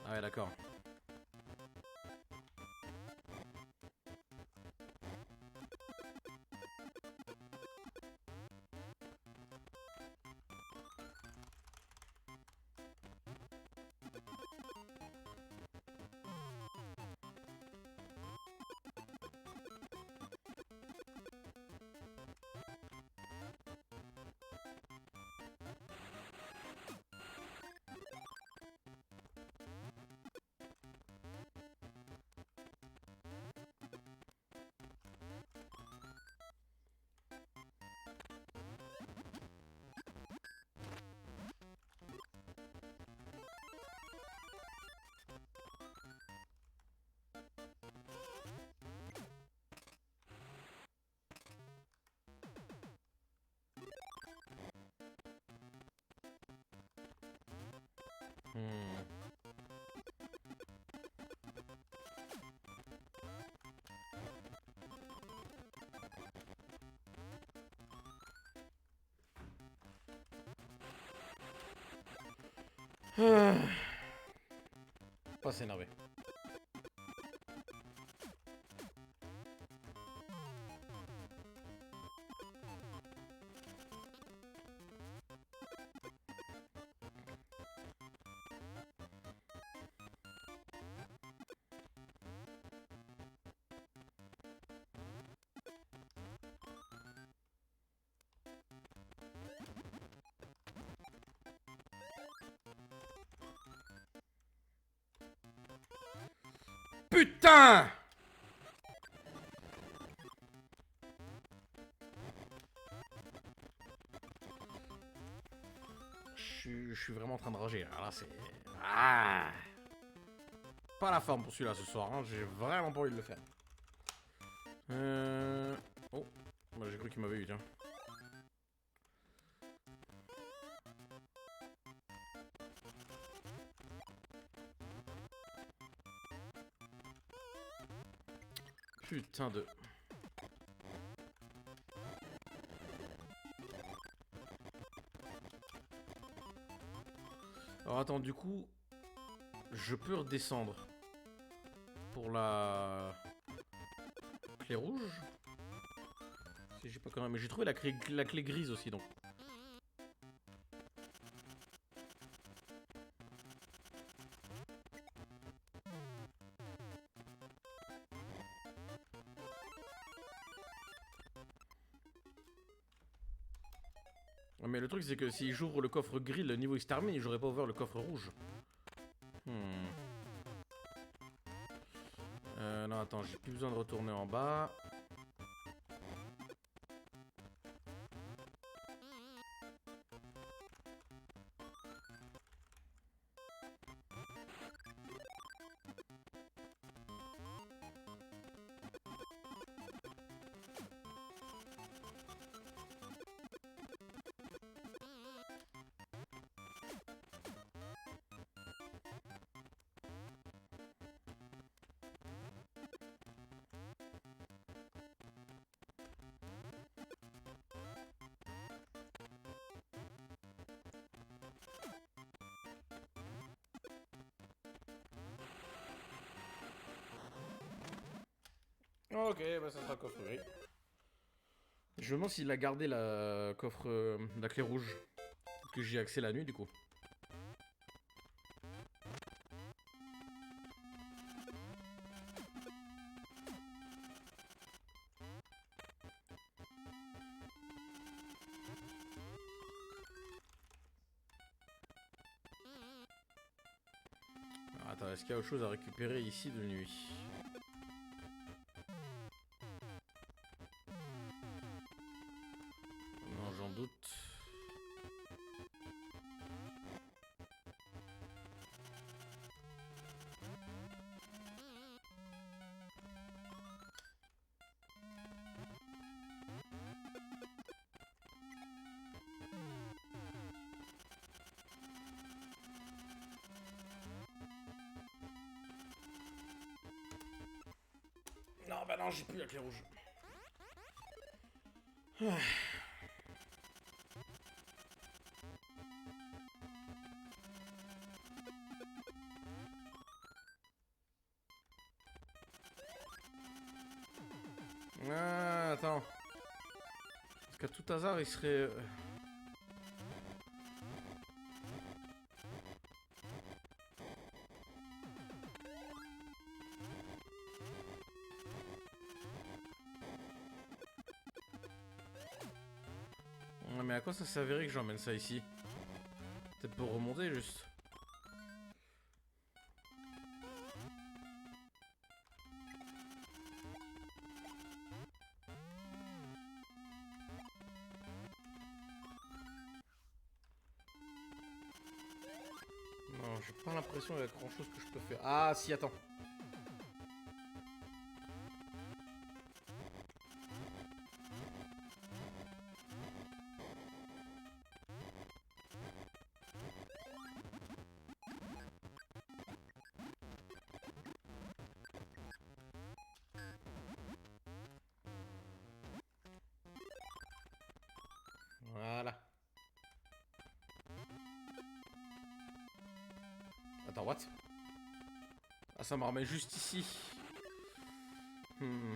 Ah ouais, d'accord. Pas s'énerver. Putain! Je suis vraiment en train de rager. Là, c'est... Ah! Pas la forme pour celui-là ce soir. Hein. J'ai vraiment pas envie de le faire. Oh. Bah, j'ai cru qu'il m'avait eu, tiens. Putain de... Alors attends, du coup... Je peux redescendre. Pour la... Clé rouge? Si j'ai pas quand même... Mais j'ai trouvé la clé grise aussi, donc. Mais le truc c'est que si j'ouvre le coffre gris, le niveau il se termine et j'aurais pas ouvert le coffre rouge. Non attends, j'ai plus besoin de retourner en bas. Ok, bah ça sera coffre gris. Je me demande s'il a gardé la coffre, la clé rouge. Parce que j'y ai accès la nuit du coup. Alors, attends, est-ce qu'il y a autre chose à récupérer ici de nuit? Non, j'en doute. Non, bah non, j'ai plus la clé rouge. Ah, attends. Parce qu'à tout hasard, il serait... Ouais, mais à quoi ça s'avérait que j'emmène ça ici? Peut-être pour remonter, juste. Non, j'ai pas l'impression qu'il y a grand chose que je peux faire. Ah, si, attends. Voilà. Attends, what? Ah, ça me remet juste ici. Hmm.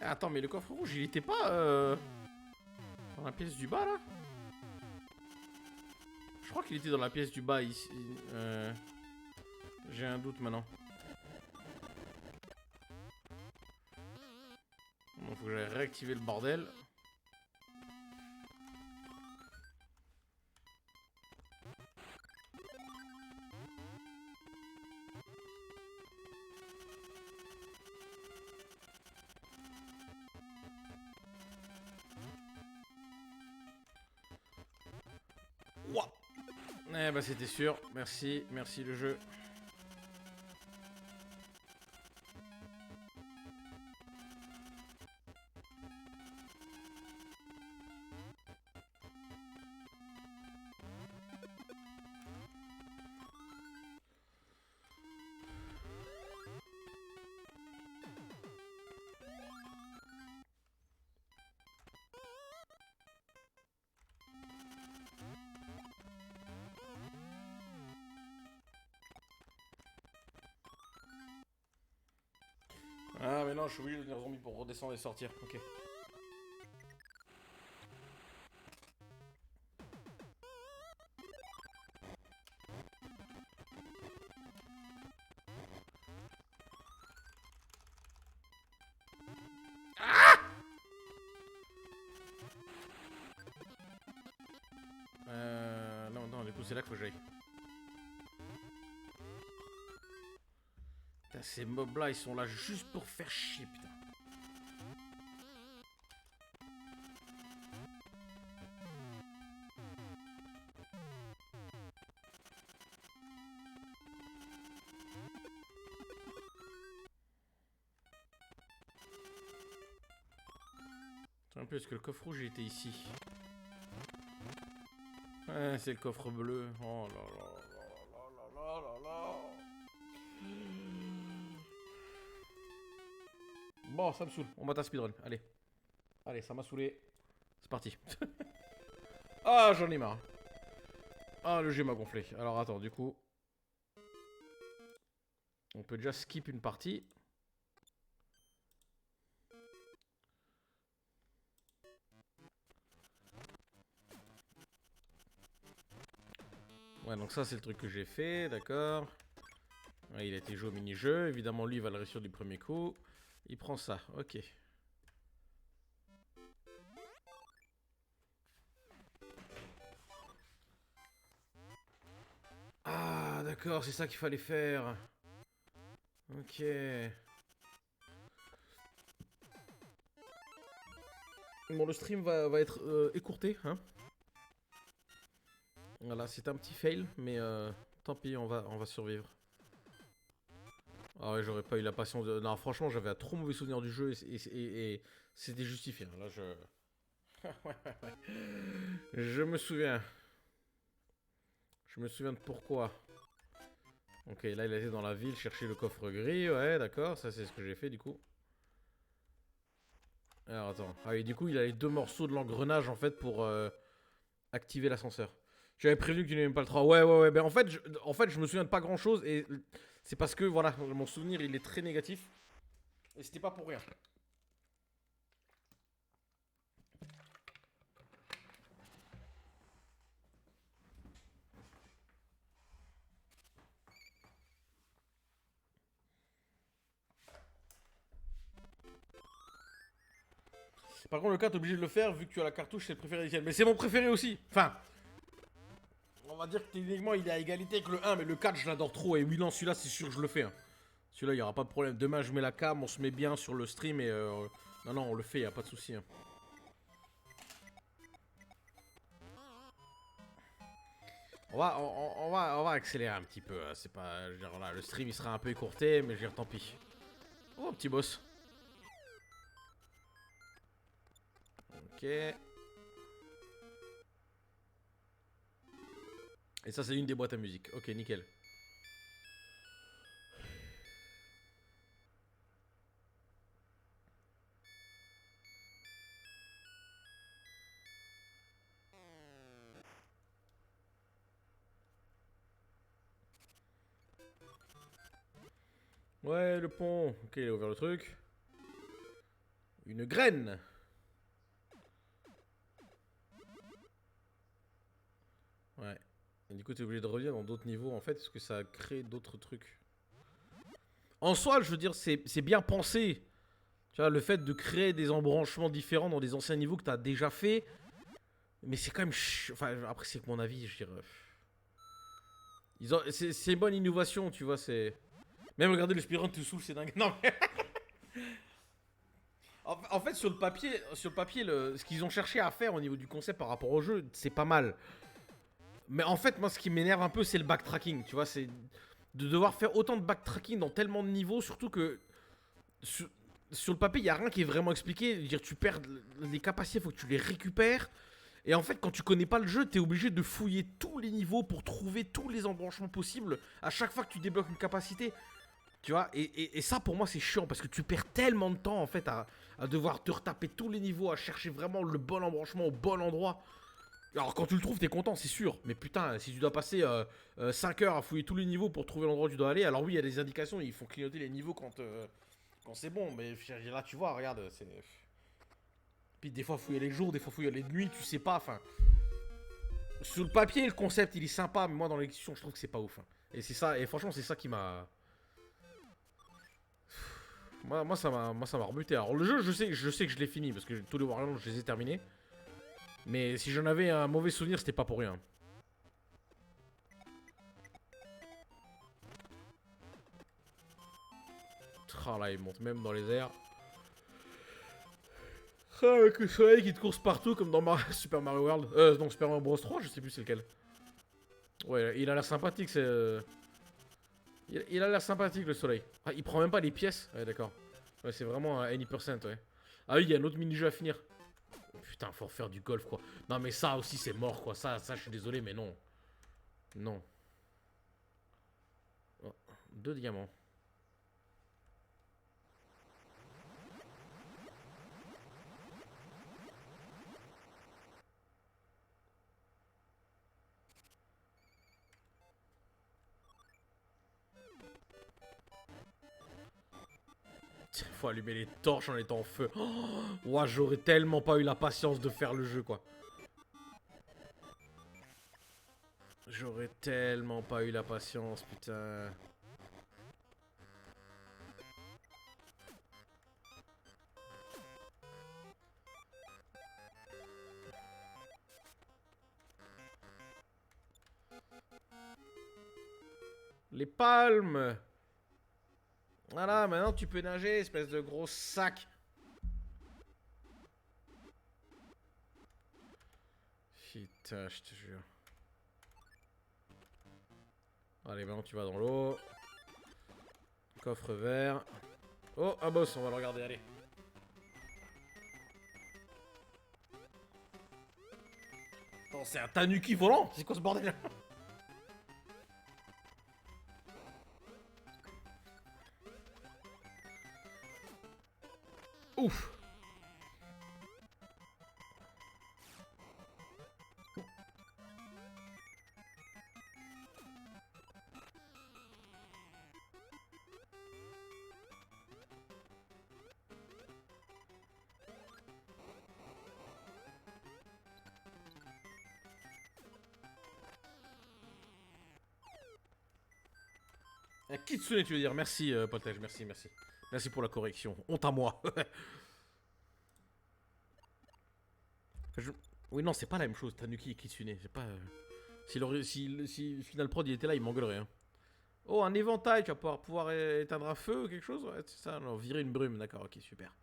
Attends, mais le coffre rouge, il était pas dans la pièce du bas, là? Je crois qu'il était dans la pièce du bas, ici. J'ai un doute, maintenant. Bon, faut que j'aille réactiver le bordel. Ouah. Eh bah c'était sûr, merci, merci le jeu. Ah mais non, je suis obligé de devenir zombie pour redescendre et sortir, ok. Non, non, du coup c'est là qu'il faut que j'aille. Putain, ces mobs là, ils sont là juste pour faire chier, putain. Attends un peu, est-ce que le coffre rouge il était ici? Ah, c'est le coffre bleu. Oh là là là là là là là. Bon, ça me saoule. On va ta speedrun. Allez. Allez, ça m'a saoulé. C'est parti. Ah, j'en ai marre. Ah, le jeu m'a gonflé. Alors, attends, du coup... On peut déjà skip une partie. Ouais, donc ça, c'est le truc que j'ai fait, d'accord. Ouais, il a été joué au mini-jeu. Évidemment, lui, il va le réussir du premier coup. Il prend ça, ok. Ah, d'accord, c'est ça qu'il fallait faire. Ok. Bon, le stream va être écourté, hein. Voilà, c'est un petit fail, mais tant pis, on va survivre. Ah ouais, j'aurais pas eu la patience de... Non, franchement, j'avais un trop mauvais souvenir du jeu et c'était justifié. Hein. Là, je me souviens. Je me souviens de pourquoi. Ok, là, il était dans la ville chercher le coffre gris. Ouais, d'accord, ça, c'est ce que j'ai fait, du coup. Alors, attends. Ah oui, du coup, il a les 2 morceaux de l'engrenage, en fait, pour activer l'ascenseur. J'avais prévenu qu'il n'aimait pas le 3. Ouais. Ben, en fait, je me souviens de pas grand-chose et... C'est parce que, voilà, mon souvenir, il est très négatif. Et c'était pas pour rien. Par contre, le 4, t'es obligé de le faire, vu que tu as la cartouche, c'est le préféré d'Étienne. Mais c'est mon préféré aussi. Enfin, on va dire que techniquement, il est à égalité avec le 1, mais le 4, je l'adore trop. Et oui, non, celui-là, c'est sûr que je le fais. Hein. Celui-là, il n'y aura pas de problème. Demain, je mets la cam, on se met bien sur le stream et... Non, on le fait, il n'y a pas de souci. Hein. On va accélérer un petit peu. Hein. C'est pas... Je veux dire, voilà, le stream, il sera un peu écourté, mais je veux dire, tant pis. Oh, petit boss. Ok. Et ça, c'est une des boîtes à musique. Ok, nickel. Ouais, le pont. Ok, il a ouvert le truc. Une graine. Ouais. Et du coup, t'es obligé de revenir dans d'autres niveaux, en fait, parce que ça crée d'autres trucs. En soi, je veux dire, c'est bien pensé. Tu vois, le fait de créer des embranchements différents dans des anciens niveaux que t'as déjà fait. Mais c'est quand même... Enfin, après, c'est que mon avis, je dirais... C'est une bonne innovation, tu vois, c'est... Même regarder le speedrun tout saoul, c'est dingue. Non, mais... En fait, sur le papier, ce qu'ils ont cherché à faire au niveau du concept par rapport au jeu, c'est pas mal. Mais en fait, moi, ce qui m'énerve un peu, c'est le backtracking, tu vois, c'est de devoir faire autant de backtracking dans tellement de niveaux, surtout que sur le papier, il n'y a rien qui est vraiment expliqué. Dire, tu perds les capacités, il faut que tu les récupères. Et en fait, quand tu connais pas le jeu, t'es obligé de fouiller tous les niveaux pour trouver tous les embranchements possibles à chaque fois que tu débloques une capacité. Tu vois, et ça pour moi c'est chiant parce que tu perds tellement de temps en fait à devoir te retaper tous les niveaux, à chercher vraiment le bon embranchement au bon endroit. Alors quand tu le trouves t'es content c'est sûr, mais putain si tu dois passer 5 heures à fouiller tous les niveaux pour trouver l'endroit où tu dois aller, alors oui il y a des indications, ils font clignoter les niveaux quand c'est bon, mais là tu vois, regarde, c'est... Puis des fois fouiller les jours, des fois fouiller les nuits, tu sais pas, enfin... Sur le papier le concept il est sympa, mais moi dans l'exécution je trouve que c'est pas ouf. Hein. Et c'est ça, et franchement c'est ça qui m'a... Moi ça m'a rebuté. Alors le jeu, je sais que je l'ai fini parce que tous les Warlands, je les ai terminés. Mais si j'en avais un mauvais souvenir, c'était pas pour rien. Ah là, il monte même dans les airs. Ah, avec le soleil qui te course partout comme dans Super Mario World. Non, Super Mario Bros 3, je sais plus c'est lequel. Ouais, il a l'air sympathique, c'est... Il a l'air sympathique le soleil. Ah, il prend même pas les pièces. Ouais, d'accord. Ouais, c'est vraiment un any %, ouais. Ah oui, il y a un autre mini-jeu à finir. putain, faut refaire du golf, quoi. Non, mais ça aussi, c'est mort, quoi. Ça, je suis désolé, mais non. Non. Oh, 2 diamants. Faut allumer les torches en étant en feu. Oh, ouah, j'aurais tellement pas eu la patience de faire le jeu, quoi. J'aurais tellement pas eu la patience, putain. Les palmes. Voilà, maintenant tu peux nager, espèce de gros sac. Putain, je te jure. Allez, maintenant tu vas dans l'eau. Coffre vert. Oh, un boss, on va le regarder, allez. Attends, c'est un tanuki volant? C'est quoi ce bordel? Ouf. Kitsune, tu veux dire? Merci, Potège, merci, merci. Merci pour la correction. Honte à moi. Oui, non, c'est pas la même chose, Tanuki et Kitsune. C'est pas. Si Final Prod il était là, il m'engueulerait. Hein. Oh, un éventail, tu vas pouvoir éteindre un feu ou quelque chose? Ouais, c'est ça, non, virer une brume, d'accord, ok, super.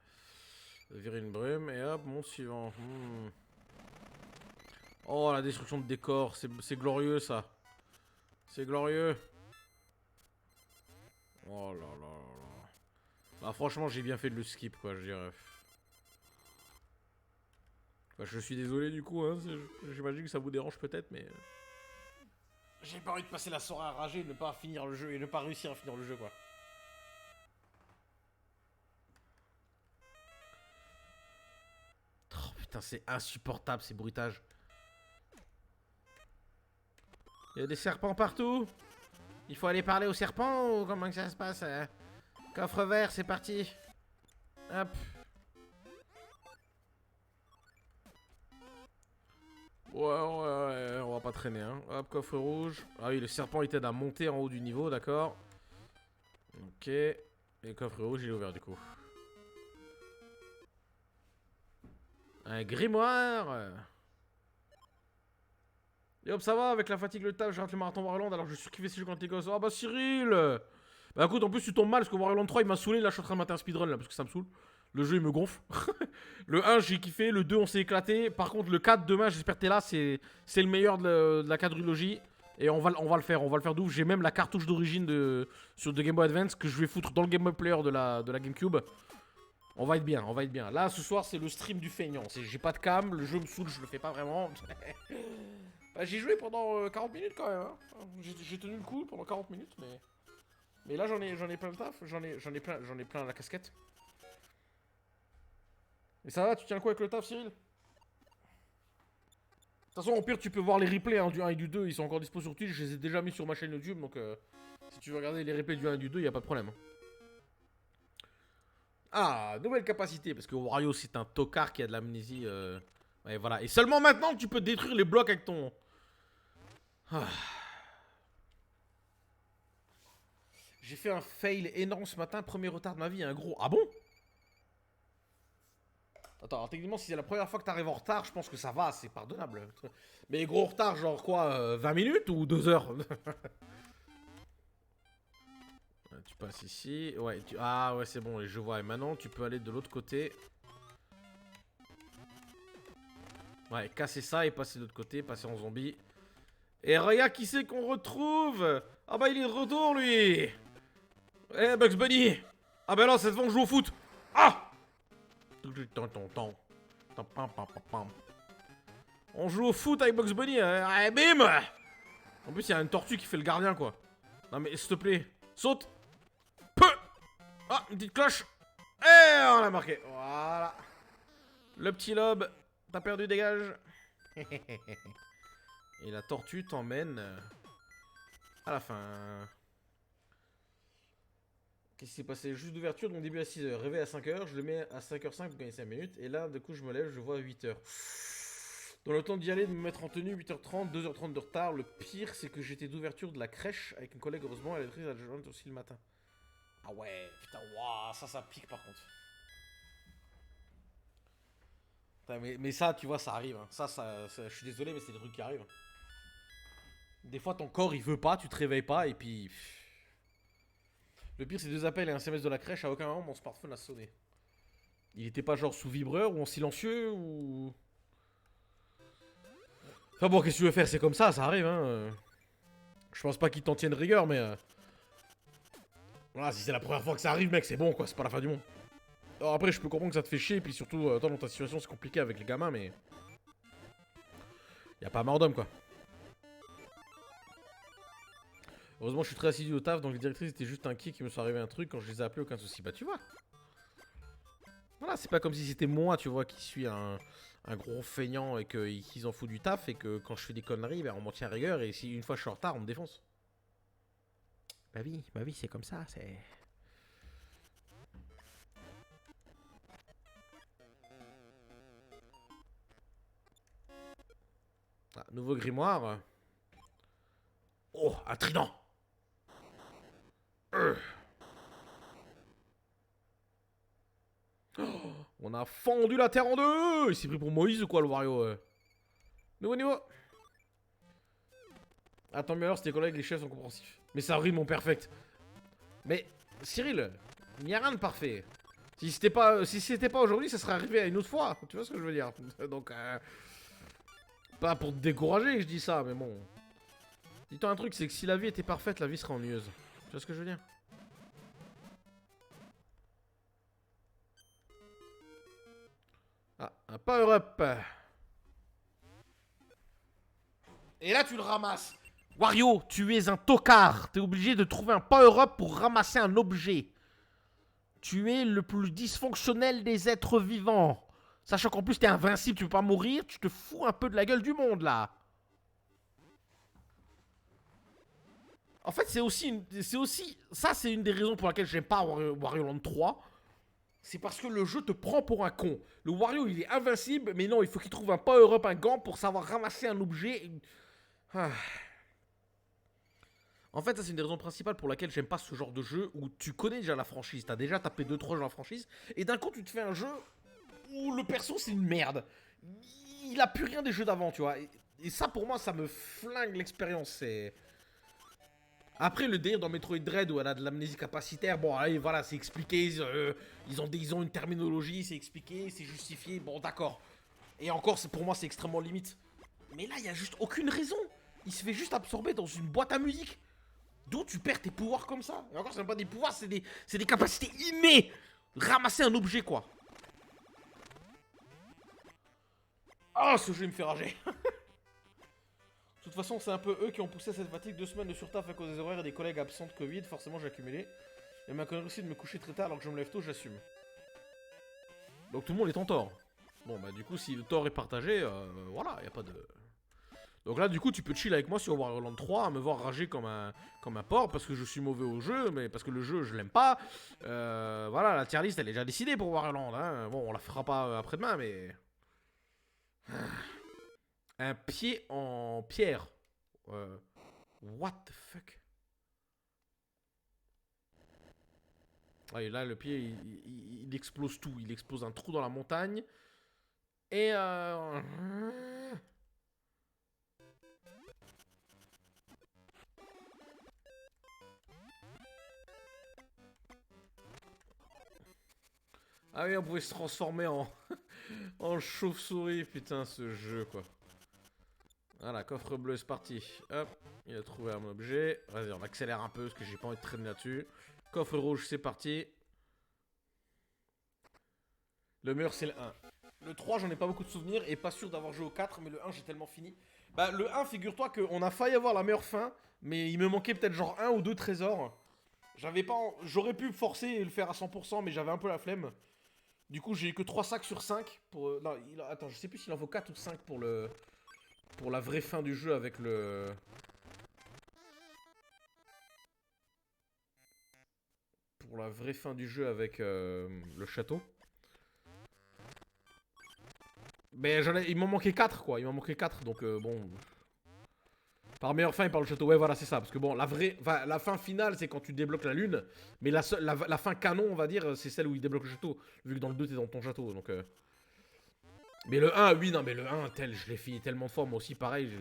Virer une brume, et hop, mon suivant. Oh, la destruction de décor, c'est glorieux ça. C'est glorieux. Oh là là là là. Bah, franchement, j'ai bien fait de le skip, quoi, je dirais. Bah, je suis désolé du coup, hein, j'imagine que ça vous dérange peut-être, mais... J'ai pas envie de passer la soirée à rager et ne pas finir le jeu, et ne pas réussir à finir le jeu, quoi. Oh putain, c'est insupportable ces bruitages. Il y a des serpents partout. Il faut aller parler aux serpents ou comment que ça se passe? Coffre vert, c'est parti. Hop. Ouais, on va pas traîner, hein. Hop, coffre rouge. Ah oui, le serpent il t'aide à monter en haut du niveau, d'accord. Ok. Et le coffre rouge, il est ouvert du coup. Un grimoire. Et hop, ça va, avec la fatigue, le taf, j'ai raté le marathon Warland, alors je suis surkiffé si je compte les gosses. Ah bah Cyril. Bah écoute, en plus tu tombes mal, parce que Warland 3 il m'a saoulé, là je suis en train de mater un speedrun là, parce que ça me saoule. Le jeu il me gonfle. Le 1 j'ai kiffé, le 2 on s'est éclaté. Par contre le 4 demain j'espère que t'es là, c'est le meilleur de la quadrilogie. Et on va le faire de ouf. J'ai même la cartouche d'origine sur de Game Boy Advance que je vais foutre dans le Game Boy Player de la GameCube. On va être bien, on va être bien. Là ce soir c'est le stream du feignant. J'ai pas de cam, le jeu me saoule, je le fais pas vraiment. Bah, j'ai joué pendant 40 minutes quand même. Hein. J'ai tenu le coup pendant 40 minutes, mais là j'en ai plein le taf, j'en ai plein la casquette. Et ça va, tu tiens quoi avec le taf, Cyril? De toute façon, au pire, tu peux voir les replays hein, du 1 et du 2, ils sont encore dispo sur Twitch, je les ai déjà mis sur ma chaîne YouTube, donc si tu veux regarder les replays du 1 et du 2, y a pas de problème. Ah, nouvelle capacité, parce que Wario c'est un tocard qui a de l'amnésie. Ouais, voilà. Et seulement maintenant tu peux détruire les blocs avec ton... Ah. J'ai fait un fail énorme ce matin, premier retard de ma vie, un gros... Ah bon? Attends, alors, techniquement si c'est la première fois que t'arrives en retard, je pense que ça va, c'est pardonnable. Mais gros retard, genre quoi, 20 minutes ou 2 heures? Tu passes ici, ouais, ah ouais c'est bon, je vois, et maintenant tu peux aller de l'autre côté. Ouais, casser ça et passer de l'autre côté, passer en zombie. Et regarde qui c'est qu'on retrouve. Ah bah il est de retour lui. Eh Bugs Bunny. Ah bah là cette fois on joue au foot. Ah. On joue au foot avec Bugs Bunny, hein. Bim. En plus, il y a une tortue qui fait le gardien, quoi. Non, mais s'il te plaît, saute. Peu. Ah, une petite cloche. Et on l'a marqué. Voilà. Le petit lobe, t'as perdu, dégage. Et la tortue t'emmène à la fin. Qu'est-ce qui s'est passé? Juste d'ouverture, donc début à 6h. Réveil à 5h, je le mets à 5h05 pour gagner 5 minutes. Et là, du coup, je me lève, je vois à 8h. Dans le temps d'y aller, de me mettre en tenue, 8h30, 2h30 de retard. Le pire, c'est que j'étais d'ouverture de la crèche avec une collègue, heureusement, elle est très adjointe aussi le matin. Ah ouais, putain, waouh, ça pique par contre. Putain, mais ça, tu vois, ça arrive. Hein. Ça, je suis désolé, mais c'est des trucs qui arrivent. Des fois, ton corps, il veut pas, tu te réveilles pas, et puis... Le pire, c'est 2 appels et un SMS de la crèche, à aucun moment, mon smartphone a sonné. Il était pas genre sous vibreur, ou en silencieux, ou... Enfin bon, qu'est-ce que tu veux faire? C'est comme ça arrive, hein. Je pense pas qu'ils t'en tiennent rigueur, mais... Voilà, si c'est la première fois que ça arrive, mec, c'est bon, quoi, c'est pas la fin du monde. Alors après, je peux comprendre que ça te fait chier, et puis surtout, toi, dans ta situation, c'est compliqué avec les gamins, mais... Y'a pas mort d'homme, quoi. Heureusement, je suis très assidu au taf, donc les directrices étaient juste inquiets qu'il me soit arrivé un truc. Quand je les ai appelés, aucun souci. Bah, tu vois. Voilà, c'est pas comme si c'était moi, tu vois, qui suis un gros feignant et qu'ils en foutent du taf, et que quand je fais des conneries, ben, on m'en tient rigueur, et si une fois je suis en retard, on me défonce. Bah oui, c'est comme ça, c'est... Ah, nouveau grimoire. Oh, un trident. Oh, on a fendu la terre en deux. Il s'est pris pour Moïse ou quoi, le Wario? Nouveau niveau. Attends, mais alors, tes collègues, les chefs sont compréhensifs. Mais ça rime, mon perfect. Mais, Cyril, il n'y a rien de parfait. Si c'était pas aujourd'hui, ça serait arrivé à une autre fois. Tu vois ce que je veux dire? Donc, pas pour te décourager, je dis ça, mais bon. Dis-toi un truc, c'est que si la vie était parfaite, la vie serait ennuyeuse. Tu vois ce que je veux dire? Ah, un power-up. Et là, tu le ramasses. Wario, tu es un tocard. T'es obligé de trouver un power-up pour ramasser un objet. Tu es le plus dysfonctionnel des êtres vivants. Sachant qu'en plus, t'es invincible, tu peux pas mourir. Tu te fous un peu de la gueule du monde, là. En fait, c'est aussi... Ça, c'est une des raisons pour laquelle j'aime pas Wario Land 3. C'est parce que le jeu te prend pour un con. Le Wario, il est invincible, mais non, il faut qu'il trouve un power-up, un gant, pour savoir ramasser un objet. Ah. En fait, ça, c'est une des raisons principales pour laquelle j'aime pas ce genre de jeu où tu connais déjà la franchise. T'as déjà tapé 2-3 jeux dans la franchise, et d'un coup, tu te fais un jeu où le perso, c'est une merde. Il a plus rien des jeux d'avant, tu vois. Et ça, pour moi, ça me flingue l'expérience. C'est... Après, le délire dans Metroid Dread où elle a de l'amnésie capacitaire, bon, allez, voilà, c'est expliqué, ils ont une terminologie, c'est expliqué, c'est justifié, bon, d'accord. Et encore, pour moi, c'est extrêmement limite. Mais là, il n'y a juste aucune raison. Il se fait juste absorber dans une boîte à musique. D'où tu perds tes pouvoirs comme ça. Et encore, c'est même pas des pouvoirs, c'est des capacités innées. Ramasser un objet, quoi. Oh, ce jeu, il me fait rager. De toute façon, c'est un peu eux qui ont poussé cette fatigue. 2 semaines de surtaf à cause des horaires et des collègues absents de Covid. Forcément, j'ai accumulé. Et ma connerie aussi de me coucher très tard alors que je me lève tôt, j'assume. Donc tout le monde est en tort. Bon, bah du coup, si le tort est partagé, voilà, y a pas de... Donc là, du coup, tu peux chill avec moi sur Wario Land 3, à me voir rager comme un porc parce que je suis mauvais au jeu, mais parce que le jeu, je l'aime pas. Voilà, la tier list, elle est déjà décidée pour Wario Land. Hein. Bon, on la fera pas après-demain, mais... Un pied en pierre. What the fuck? Ouais, là, le pied, il explose tout. Il explose un trou dans la montagne. Et ah oui, on pouvait se transformer en... en chauve-souris, putain, ce jeu, quoi. Voilà, coffre bleu, c'est parti. Hop, il a trouvé un objet. Vas-y, on accélère un peu, parce que j'ai pas envie de traîner là-dessus. Coffre rouge, c'est parti. Le mur, c'est le 1. Le 3, j'en ai pas beaucoup de souvenirs et pas sûr d'avoir joué au 4, mais le 1, j'ai tellement fini. Bah, le 1, figure-toi qu'on a failli avoir la meilleure fin, mais il me manquait peut-être genre 1 ou 2 trésors. J'avais pas... J'aurais pu forcer et le faire à 100%, mais j'avais un peu la flemme. Du coup, j'ai eu que 3 sacs sur 5 pour... Non, attends, je sais plus s'il en faut 4 ou 5 pour le... Pour la vraie fin du jeu avec le... Pour la vraie fin du jeu avec le château. Mais il m'en manquait 4 quoi, il m'en manquait 4 donc bon... Par meilleure fin et par le château, ouais voilà c'est ça, parce que bon la vraie... Enfin la fin finale c'est quand tu débloques la lune, mais la fin canon on va dire c'est celle où il débloque le château, vu que dans le 2 t'es dans ton château donc... Mais le 1, oui non mais le 1 tel, je l'ai fini tellement de fois, moi aussi pareil.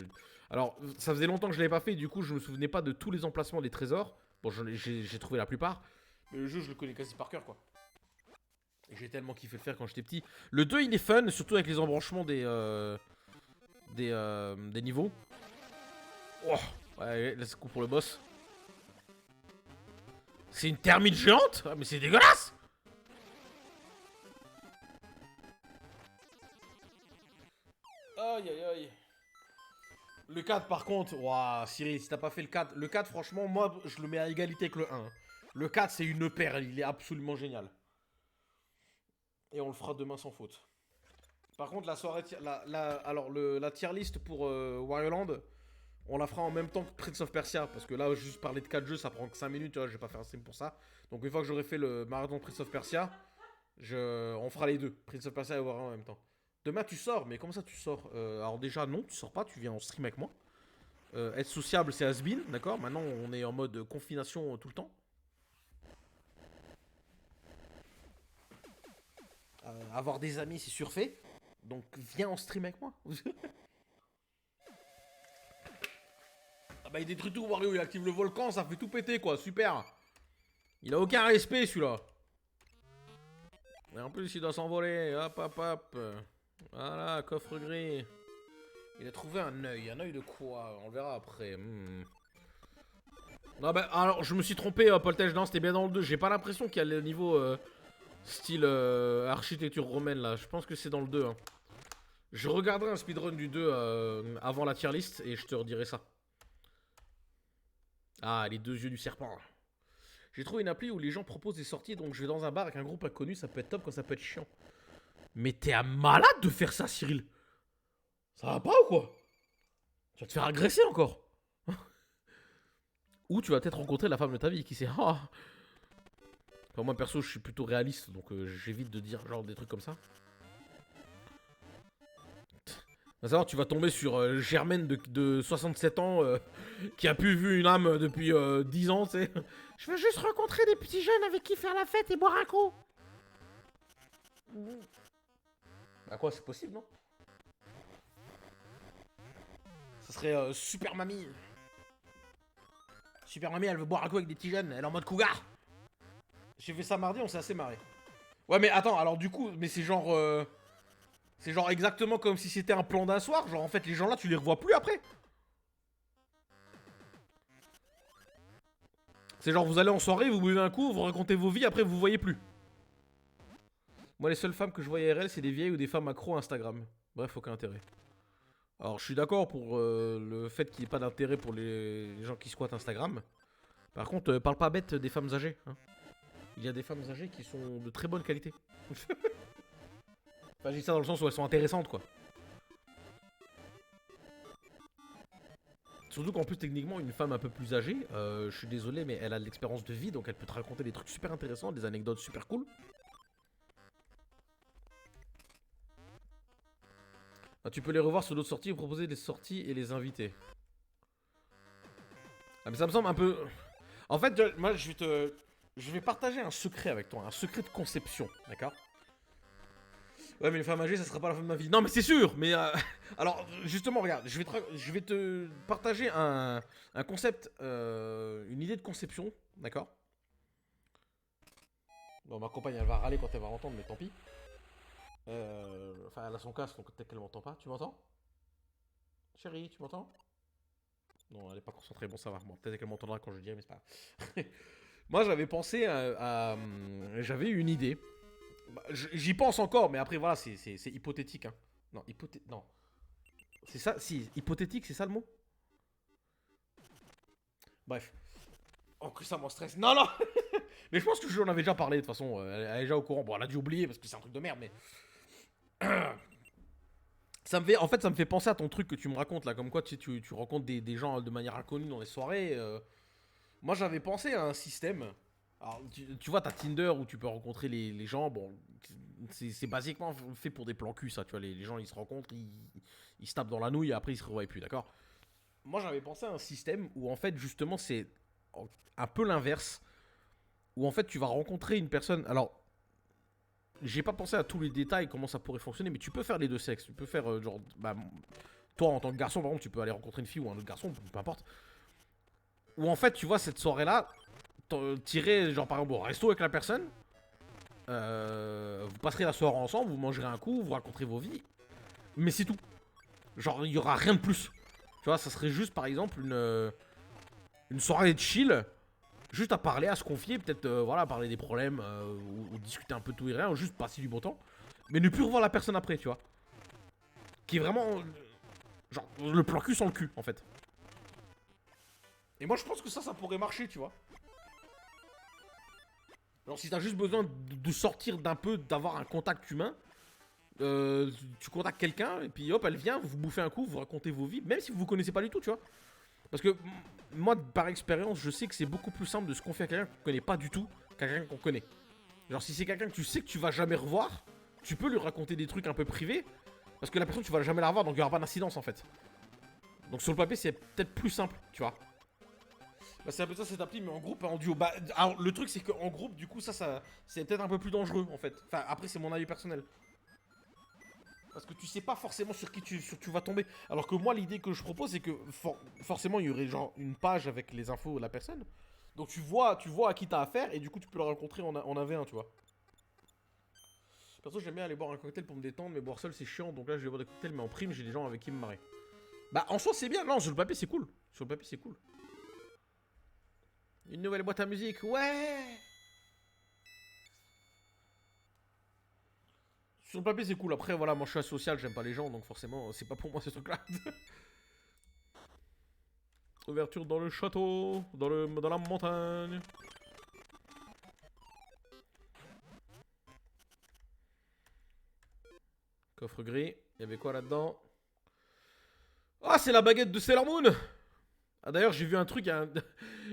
Alors ça faisait longtemps que je l'avais pas fait, du coup je me souvenais pas de tous les emplacements des trésors. Bon j'ai trouvé la plupart, mais le jeu je le connais quasi par cœur quoi. Et j'ai tellement kiffé le faire quand j'étais petit. Le 2 il est fun, surtout avec les embranchements des niveaux. Oh, ouais, let's go pour le boss. C'est une thermite géante? Ah, mais c'est dégueulasse! Aïe aïe aïe. Le 4 par contre, waouh, Cyril, si t'as pas fait le 4, le 4 franchement, moi je le mets à égalité avec le 1. Le 4 c'est une perle, il est absolument génial. Et on le fera demain sans faute. Par contre, la soirée, la tier list pour Wario Land, on la fera en même temps que Prince of Persia. Parce que là, juste parler de 4 jeux, ça prend que 5 minutes, tu vois, je vais pas faire un stream pour ça. Donc une fois que j'aurai fait le marathon Prince of Persia, on fera les deux, Prince of Persia et Wario en même temps. Demain, tu sors, mais comment ça tu sors? Alors déjà, non, tu sors pas, tu viens en stream avec moi. Être sociable, c'est has-been, d'accord? Maintenant, on est en mode confination tout le temps. Avoir des amis, c'est surfait. Donc viens en stream avec moi. Ah bah il détruit tout Wario, il active le volcan, ça fait tout péter quoi, super. Il a aucun respect celui-là. Et en plus il doit s'envoler, hop hop hop. Voilà, coffre gris. Il a trouvé un œil de quoi? On le verra après. Non bah alors je me suis trompé Poltège, non c'était bien dans le 2, j'ai pas l'impression qu'il y a le niveau style architecture romaine là, je pense que c'est dans le 2 hein. Je regarderai un speedrun du 2 avant la tier list et je te redirai ça. Ah, les 2 yeux du serpent. J'ai trouvé une appli où les gens proposent des sorties, donc je vais dans un bar avec un groupe inconnu, ça peut être top quand ça peut être chiant. Mais t'es un malade de faire ça, Cyril. Ça va pas ou quoi? Tu vas te faire agresser encore. Ou tu vas peut-être rencontrer la femme de ta vie, qui sait. Ah. Enfin, moi perso, je suis plutôt réaliste, donc j'évite de dire genre des trucs comme ça. À savoir, tu vas tomber sur Germaine de 67 ans qui a plus vu une âme depuis 10 ans, tu sais. Je veux juste rencontrer des petits jeunes avec qui faire la fête et boire un coup. Bah quoi, c'est possible, non? Ça serait Super Mamie. Super Mamie, elle veut boire un coup avec des petits jeunes, elle est en mode cougar. J'ai fait ça mardi, on s'est assez marré. Ouais, mais attends, alors du coup, mais c'est genre... C'est genre exactement comme si c'était un plan d'un soir. Genre en fait les gens là tu les revois plus après. C'est genre vous allez en soirée, vous buvez un coup, vous racontez vos vies, après vous voyez plus. Moi les seules femmes que je vois IRL c'est des vieilles ou des femmes accro à Instagram. Bref, aucun intérêt. Alors je suis d'accord pour le fait qu'il n'y ait pas d'intérêt pour les gens qui squattent Instagram. Par contre parle pas bête des femmes âgées hein. Il y a des femmes âgées qui sont de très bonne qualité. Enfin, je dis ça dans le sens où elles sont intéressantes, quoi. Surtout qu'en plus, techniquement, une femme un peu plus âgée, je suis désolé, mais elle a de l'expérience de vie, donc elle peut te raconter des trucs super intéressants, des anecdotes super cool. Ah, tu peux les revoir sur d'autres sorties ou proposer des sorties et les inviter. Ah, mais ça me semble un peu... En fait, moi, je vais partager un secret avec toi, un secret de conception, d'accord? Ouais mais les femmes âgées ça sera pas la fin de ma vie. Non mais c'est sûr. Mais alors justement regarde, je vais te partager un concept, une idée de conception, d'accord? Bon ma compagne elle va râler quand elle va entendre mais tant pis. Enfin elle a son casque donc peut-être qu'elle m'entend pas. Tu m'entends? Chérie tu m'entends? Non elle est pas concentrée, bon ça va. Bon, peut-être qu'elle m'entendra quand je dirai mais c'est pas grave. Moi j'avais pensé j'avais eu une idée. Bah, j'y pense encore, mais après, voilà, c'est hypothétique. Hein. Non, non. C'est ça, si, hypothétique, c'est ça le mot? Bref. Oh, que ça m'en stresse. Non, non. Mais je pense que j'en avais déjà parlé, de toute façon. Elle est déjà au courant. Bon, elle a dû oublier parce que c'est un truc de merde, mais... En fait, ça me fait penser à ton truc que tu me racontes, là. Comme quoi, tu rencontres des gens de manière inconnue dans les soirées. Moi, j'avais pensé à un système. Alors, tu vois, t'as Tinder où tu peux rencontrer les gens. Bon, c'est basiquement fait pour des plans cul, ça. Tu vois, les gens, ils se rencontrent, ils se tapent dans la nouille et après, ils se revoient plus, d'accord? Moi, j'avais pensé à un système où, en fait, justement, c'est un peu l'inverse. Où, en fait, tu vas rencontrer une personne. Alors, j'ai pas pensé à tous les détails, comment ça pourrait fonctionner, mais tu peux faire les deux sexes. Tu peux faire, genre, bah, toi, en tant que garçon, par exemple, tu peux aller rencontrer une fille ou un autre garçon, peu importe. Où, en fait, tu vois, cette soirée-là, tirer, genre, par exemple, au resto avec la personne. Vous passerez la soirée ensemble, vous mangerez un coup, vous raconterez vos vies. Mais c'est tout. Genre, il y aura rien de plus. Tu vois, ça serait juste, par exemple, une soirée de chill. Juste à parler, à se confier, peut-être, voilà, parler des problèmes, ou discuter un peu de tout et rien, ou juste passer du bon temps. Mais ne plus revoir la personne après, tu vois. Qui est vraiment... genre, le plan cul sans le cul, en fait. Et moi, je pense que ça pourrait marcher, tu vois. Alors, si t'as juste besoin de sortir d'un peu, d'avoir un contact humain, tu contactes quelqu'un, et puis hop, elle vient, vous bouffez un coup, vous racontez vos vies, même si vous vous connaissez pas du tout, tu vois. Parce que moi, par expérience, je sais que c'est beaucoup plus simple de se confier à quelqu'un qu'on connaît pas du tout qu'à quelqu'un qu'on connaît. Genre, si c'est quelqu'un que tu sais que tu vas jamais revoir, tu peux lui raconter des trucs un peu privés, parce que la personne, tu vas jamais la revoir, donc il y aura pas d'incidence en fait. Donc sur le papier, c'est peut-être plus simple, tu vois. Bah, c'est un peu ça cette appli, mais en groupe, en duo. Bah, alors, le truc, c'est qu'en groupe, du coup, ça c'est peut-être un peu plus dangereux en fait. Enfin, après, c'est mon avis personnel. Parce que tu sais pas forcément sur qui tu vas tomber. Alors que moi, l'idée que je propose, c'est que forcément, il y aurait genre une page avec les infos de la personne. Donc tu vois à qui t'as affaire et du coup, tu peux le rencontrer en 1v1, tu vois. Perso, j'aime bien aller boire un cocktail pour me détendre, mais boire seul, c'est chiant. Donc là, je vais boire des cocktails, mais en prime, j'ai des gens avec qui me marrer. Bah, en soi, c'est bien. Non, sur le papier, c'est cool. Sur le papier, c'est cool. Une nouvelle boîte à musique, ouais! Sur le papier, c'est cool. Après, voilà, moi je suis asocial, j'aime pas les gens, donc forcément, c'est pas pour moi ce truc-là. Ouverture dans le château, dans la montagne. Coffre gris, il y avait quoi là-dedans? Ah, c'est la baguette de Sailor Moon! Ah, d'ailleurs, j'ai vu un truc,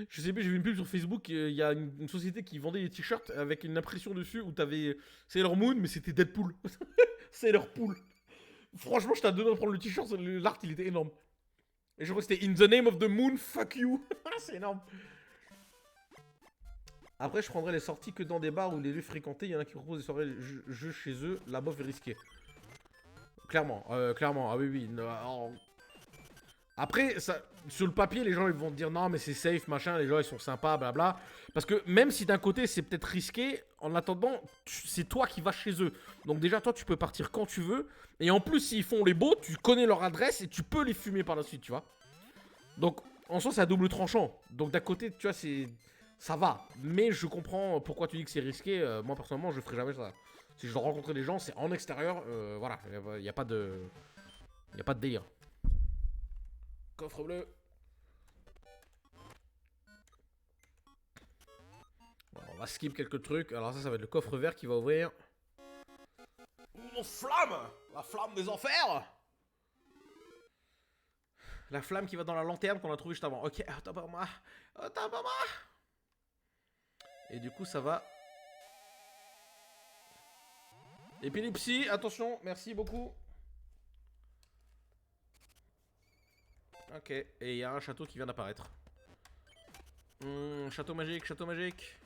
je sais plus, j'ai vu une pub sur Facebook, il y a une société qui vendait des t-shirts avec une impression dessus où t'avais Sailor Moon, mais c'était Deadpool. Sailor Pool. Franchement, je t'ai de prendre le t-shirt, l'art il était énorme. Et je crois que c'était In the name of the moon, fuck you. C'est énorme. Après, je prendrais les sorties que dans des bars où les lieux fréquentés, il y en a qui proposent des soirées jeux chez eux, la bof est risquée. Clairement, clairement, ah oui, oui. Alors... Après, ça, sur le papier, les gens ils vont te dire non, mais c'est safe, machin, les gens ils sont sympas, blabla. Parce que même si d'un côté c'est peut-être risqué, en attendant, c'est toi qui vas chez eux. Donc déjà, toi tu peux partir quand tu veux. Et en plus, s'ils font les beaux, tu connais leur adresse et tu peux les fumer par la suite, tu vois. Donc en soi, c'est à double tranchant. Donc d'un côté, tu vois, ça va. Mais je comprends pourquoi tu dis que c'est risqué. Moi personnellement, je ferai jamais ça. Si je dois rencontrer des gens, c'est en extérieur. Voilà, il n'y a pas de. Il n'y a pas de délire. Coffre bleu. Bon, on va skip quelques trucs. Alors ça va être le coffre vert qui va ouvrir. Une flamme! La flamme des enfers! La flamme qui va dans la lanterne qu'on a trouvée juste avant. Ok, attends pas moi. Attends pas moi. Et du coup ça va. Épilepsie, attention, merci beaucoup. Ok, et il y a un château qui vient d'apparaître. Château magique, château magique.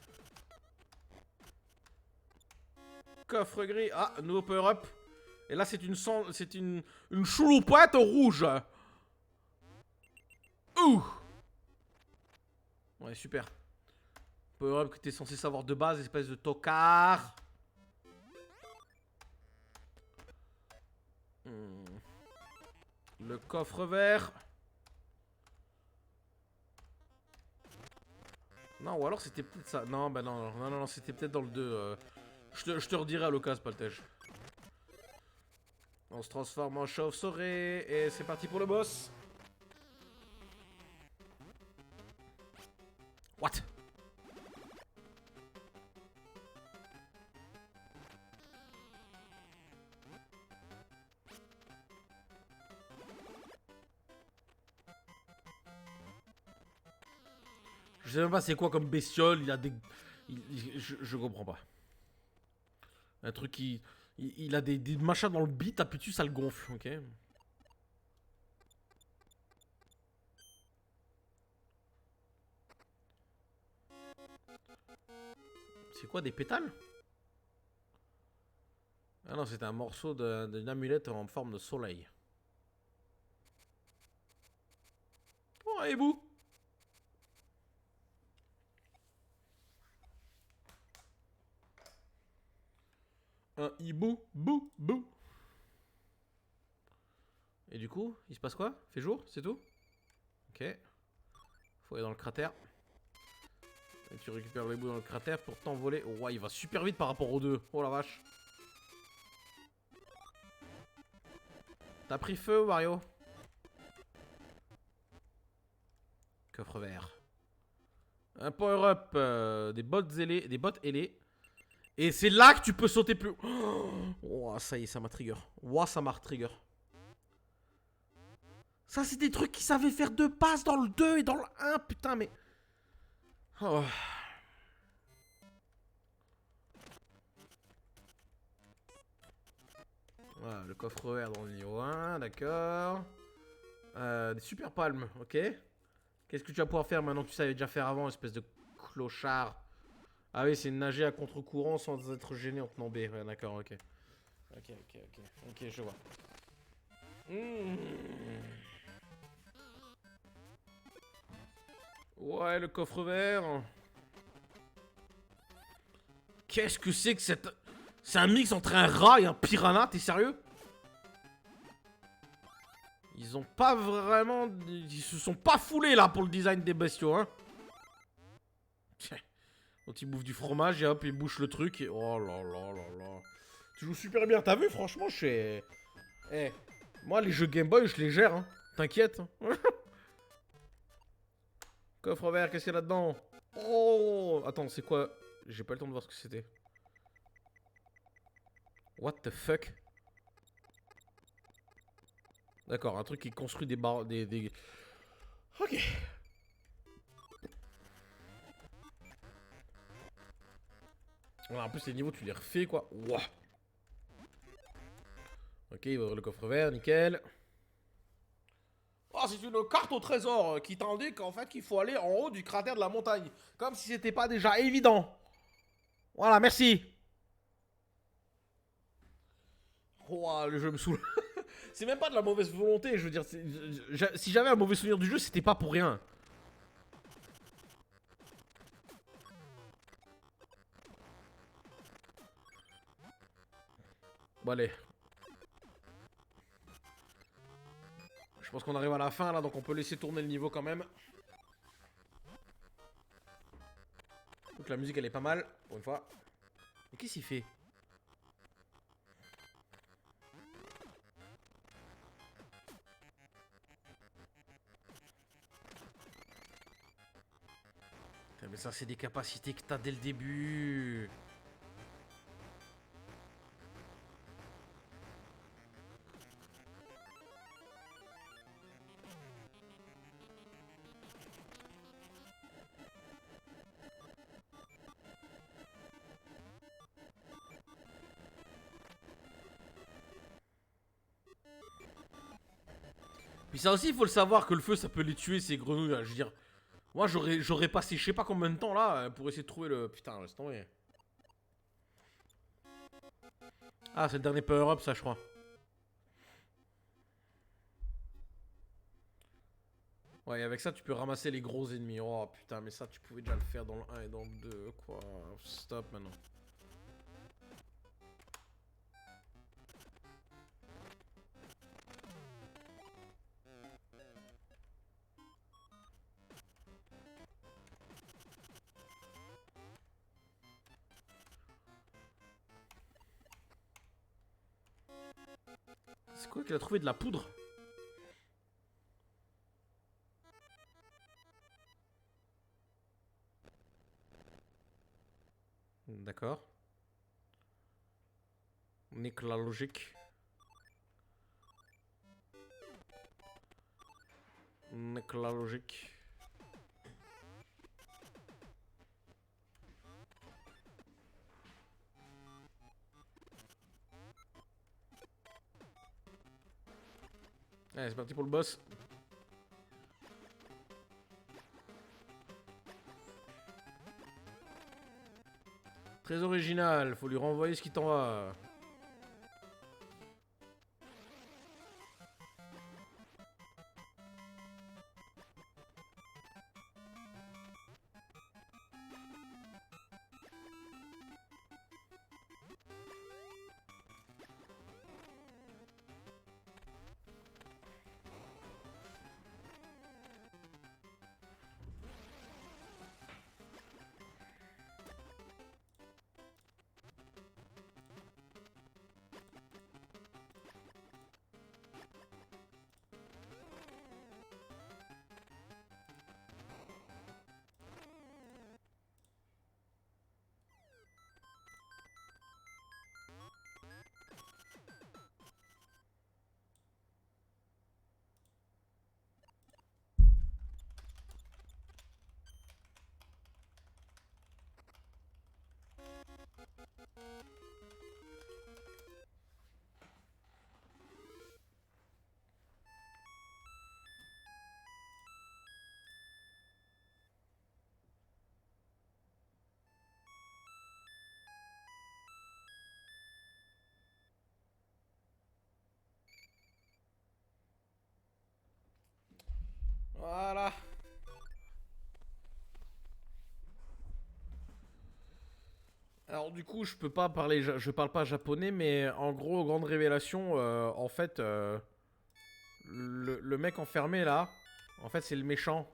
Coffre gris. Ah, nouveau power-up. Et là, c'est une chouloupette rouge. Ouh. Ouais, super. Power-up que t'es censé savoir de base, espèce de tocard. Le coffre vert. Non, ou alors c'était peut-être ça. Non, bah non, c'était peut-être dans le 2. Je te redirai à l'occasion, Paltège. On se transforme en chauve-souris et c'est parti pour le boss. What? Je sais même pas c'est quoi comme bestiole, il a des... je comprends pas. Un truc qui... Il a des machins dans le bit, t'appuies dessus, ça le gonfle, ok. C'est quoi, des pétales? Ah non, c'est un morceau d'une amulette en forme de soleil. Oh, et vous? Un hibou, bou, bou. Et du coup, il se passe quoi? Fait jour, c'est tout? Ok. Faut aller dans le cratère. Et tu récupères les bouts dans le cratère pour t'envoler. Oh, ouais, il va super vite par rapport aux deux. Oh la vache. T'as pris feu, Wario? Coffre vert. Un power-up, des bottes ailées, des bottes ailées. Et c'est là que tu peux sauter plus. Oh, ça y est, ça m'a trigger. Ouah, ça m'a trigger. Ça, c'est des trucs qui savaient faire 2 passes dans le 2 et dans le 1, putain, mais... Oh. Voilà, le coffre vert dans le niveau 1, d'accord. Des super palmes, ok. Qu'est-ce que tu vas pouvoir faire maintenant que tu savais déjà faire avant, espèce de clochard? Ah oui, c'est nager à contre-courant sans être gêné en tenant B. Ouais, d'accord, ok. Ok, je vois. Ouais, le coffre vert. Qu'est-ce que c'est que cette... C'est un mix entre un rat et un piranha, t'es sérieux? Ils ont pas vraiment... Ils se sont pas foulés là pour le design des bestiaux, hein. Tiens. Donc ils bouffent du fromage et hop, ils bouchent le truc et... Oh là là là là. Tu joues super bien, t'as vu? Franchement, je suis... Eh, moi les jeux Game Boy, je les gère, hein. T'inquiète. Coffre vert, qu'est-ce qu'il y a là-dedans? Oh, attends, c'est quoi? J'ai pas le temps de voir ce que c'était. What the fuck? D'accord, un truc qui construit des barres... des... Ok. Voilà, en plus les niveaux tu les refais quoi. Ouah. Ok, il va ouvrir le coffre vert, nickel. Oh, c'est une carte au trésor qui t'indique en fait qu'il faut aller en haut du cratère de la montagne. Comme si c'était pas déjà évident. Voilà, merci. Ouah, le jeu me saoule. C'est même pas de la mauvaise volonté, je veux dire. Si j'avais un mauvais souvenir du jeu, c'était pas pour rien. Bon, allez. Je pense qu'on arrive à la fin là, donc on peut laisser tourner le niveau quand même. Donc la musique elle est pas mal, pour une fois. Mais qu'est-ce qu'il fait? Putain, mais ça c'est des capacités que t'as dès le début. Puis ça aussi, il faut le savoir que le feu, ça peut les tuer, ces grenouilles là. Je veux dire, moi j'aurais passé je sais pas combien de temps là pour essayer de trouver le... Putain, laisse tomber. Ah, c'est le dernier power-up, ça, je crois. Ouais, avec ça, tu peux ramasser les gros ennemis. Oh putain, mais ça, tu pouvais déjà le faire dans le 1 et dans le 2, quoi. Stop maintenant. C'est quoi qu'il a trouvé de la poudre? D'accord. Nique la logique. Nique la logique. Allez, c'est parti pour le boss. Très original, faut lui renvoyer ce qui t'en va. Voilà. Alors du coup, je peux pas parler, je parle pas japonais, mais en gros, grande révélation, en fait, le mec enfermé là, en fait, c'est le méchant.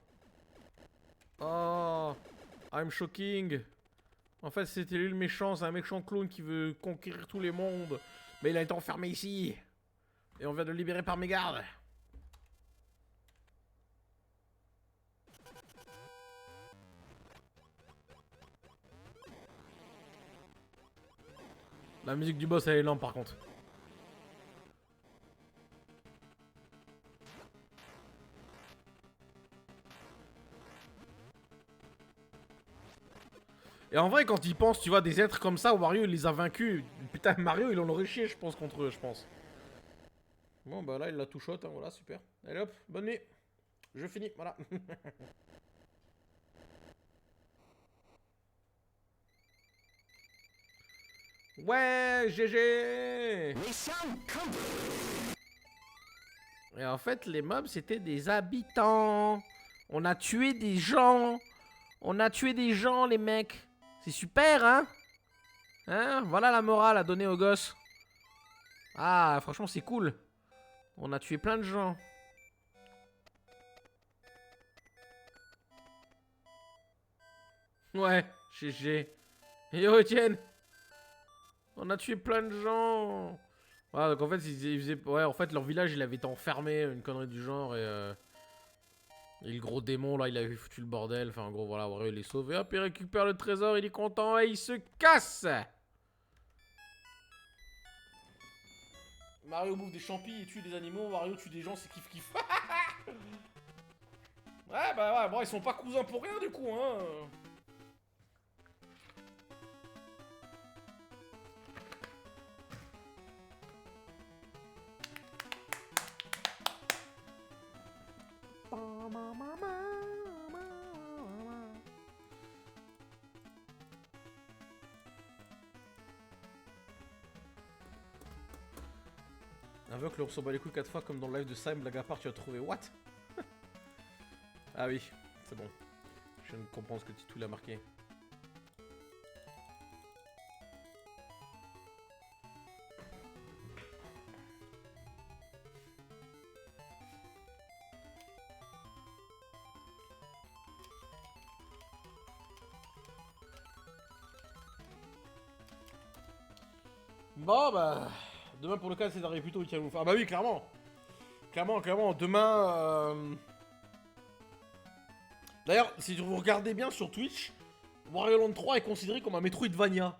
Oh, I'm shocking. En fait, c'était lui le méchant, c'est un méchant clown qui veut conquérir tous les mondes. Mais il a été enfermé ici. Et on vient de le libérer par mes gardes. La musique du boss, elle est lente par contre. Et en vrai, quand il pense, tu vois, des êtres comme ça, Wario il les a vaincus. Putain, Mario il en aurait chié, je pense, contre eux, je pense. Bon, bah là, il l'a tout shot, hein, voilà, super. Allez hop, bonne nuit. Je finis, voilà. Ouais, GG. Et en fait, les mobs, c'était des habitants. On a tué des gens. On a tué des gens, les mecs. C'est super, hein? Hein? Voilà la morale à donner aux gosses. Ah, franchement, c'est cool. On a tué plein de gens. Ouais, GG. Yo, Etienne. On a tué plein de gens. Ouais, donc en fait, ils faisaient... Ouais, en fait, leur village, il avait été enfermé, une connerie du genre, et le gros démon, là, il avait foutu le bordel. Enfin, en gros, voilà, Wario, il est sauvé. Hop, il récupère le trésor, il est content, et il se casse. Mario bouffe des champis, il tue des animaux, Wario tue des gens, c'est kiff-kiff. Ouais, bah ouais, bon, ils sont pas cousins pour rien, du coup, hein. Invoque le s'en bat les couilles 4 fois comme dans le live de Sam, blague à part, tu as trouvé what? Ah oui, c'est bon. Je viens de comprendre ce que Titou l'a marqué. Bon bah... Demain, pour le cas, c'est d'arriver plus tôt, week-end ouf. Ah bah oui, clairement. Clairement. Demain... D'ailleurs, si vous regardez bien sur Twitch, Wario Land 3 est considéré comme un Metroidvania.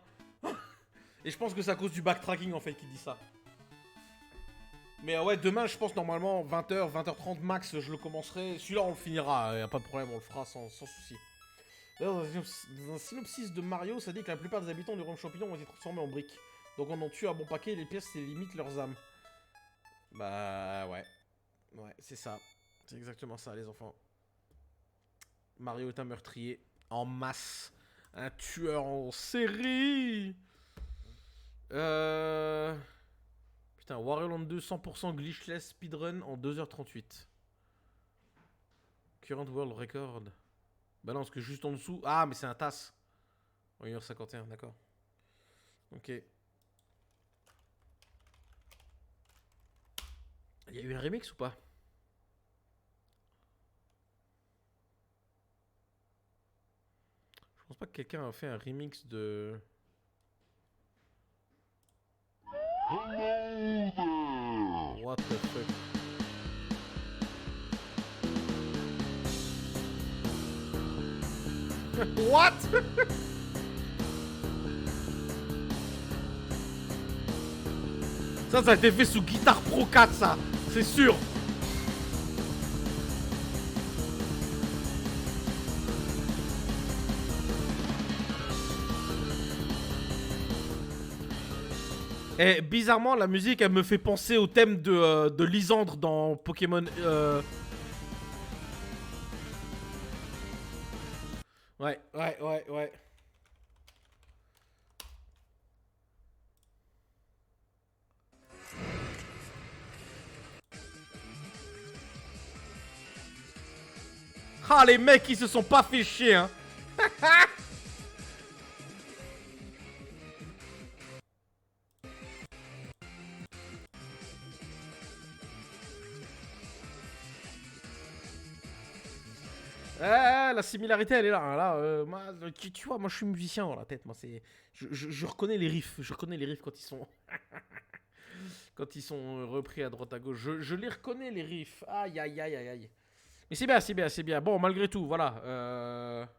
Et je pense que c'est à cause du backtracking, en fait, qui dit ça. Mais ouais, demain, je pense, normalement, 20h, 20h30 max, je le commencerai. Celui-là, on le finira, y a pas de problème, on le fera sans souci. D'ailleurs, dans un synopsis de Mario, ça dit que la plupart des habitants du royaume champignon ont été transformés en briques. Donc on en tue un bon paquet, les pièces, c'est limite leurs âmes. Bah ouais. Ouais, c'est ça. C'est exactement ça, les enfants. Mario est un meurtrier en masse. Un tueur en série. Putain, Wario Land 2 100% glitchless speedrun en 2h38. Current world record. Bah non, parce que juste en dessous... Ah, mais c'est un TAS. En 1h51, d'accord. Ok. Il y a eu un remix ou pas? Je pense pas que quelqu'un a fait un remix de... What the fuck? What? Ça a été fait sous Guitar Pro 4, ça, c'est sûr. Et bizarrement, la musique, elle me fait penser au thème de Lysandre dans Pokémon. Ouais. Ah, les mecs, ils se sont pas fait chier, hein. La similarité, elle est là. Hein. Là, moi, tu vois, moi, je suis musicien dans la tête. Moi, c'est, je reconnais les riffs. Je reconnais les riffs quand ils sont, quand ils sont repris à droite à gauche. Je les reconnais les riffs. Aïe, aïe, aïe, aïe, aïe. Mais c'est bien, c'est bien, c'est bien. Bon, malgré tout, voilà.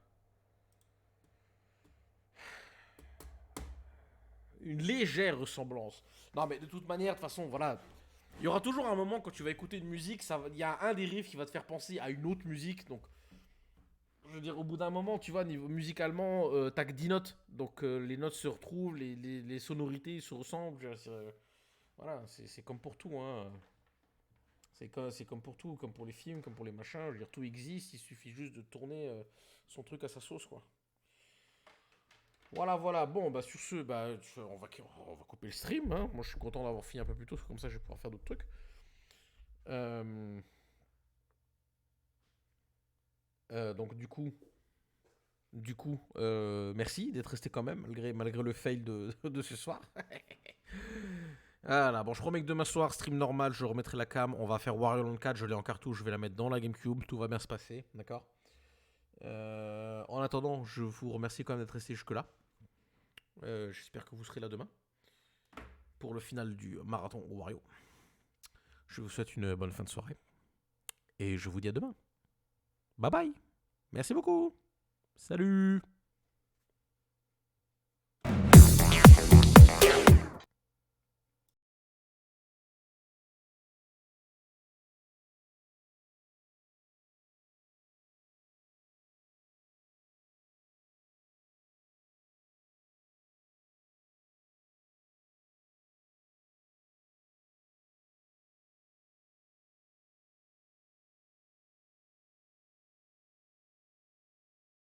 Une légère ressemblance. Non, mais de toute manière, de toute façon, voilà. Il y aura toujours un moment quand tu vas écouter une musique, il y a un des riffs qui va te faire penser à une autre musique. Donc, je veux dire, au bout d'un moment, tu vois, niveau musicalement, t'as que 10 notes. Donc, les notes se retrouvent, les sonorités se ressemblent. Voilà, c'est comme pour tout, hein. C'est comme pour tout, comme pour les films, comme pour les machins. Je veux dire, tout existe, il suffit juste de tourner son truc à sa sauce, quoi. Voilà. Bon, bah sur ce, bah, on va couper le stream. Hein. Moi, je suis content d'avoir fini un peu plus tôt, comme ça, je vais pouvoir faire d'autres trucs. Donc, du coup, merci d'être resté quand même, malgré le fail de ce soir. Voilà, bon, je promets que demain soir, stream normal, je remettrai la cam. On va faire Wario Land 4, je l'ai en cartouche, je vais la mettre dans la GameCube. Tout va bien se passer, d'accord. En attendant, je vous remercie quand même d'être resté jusque-là. J'espère que vous serez là demain pour le final du marathon Wario. Je vous souhaite une bonne fin de soirée et je vous dis à demain. Bye bye. Merci beaucoup. Salut.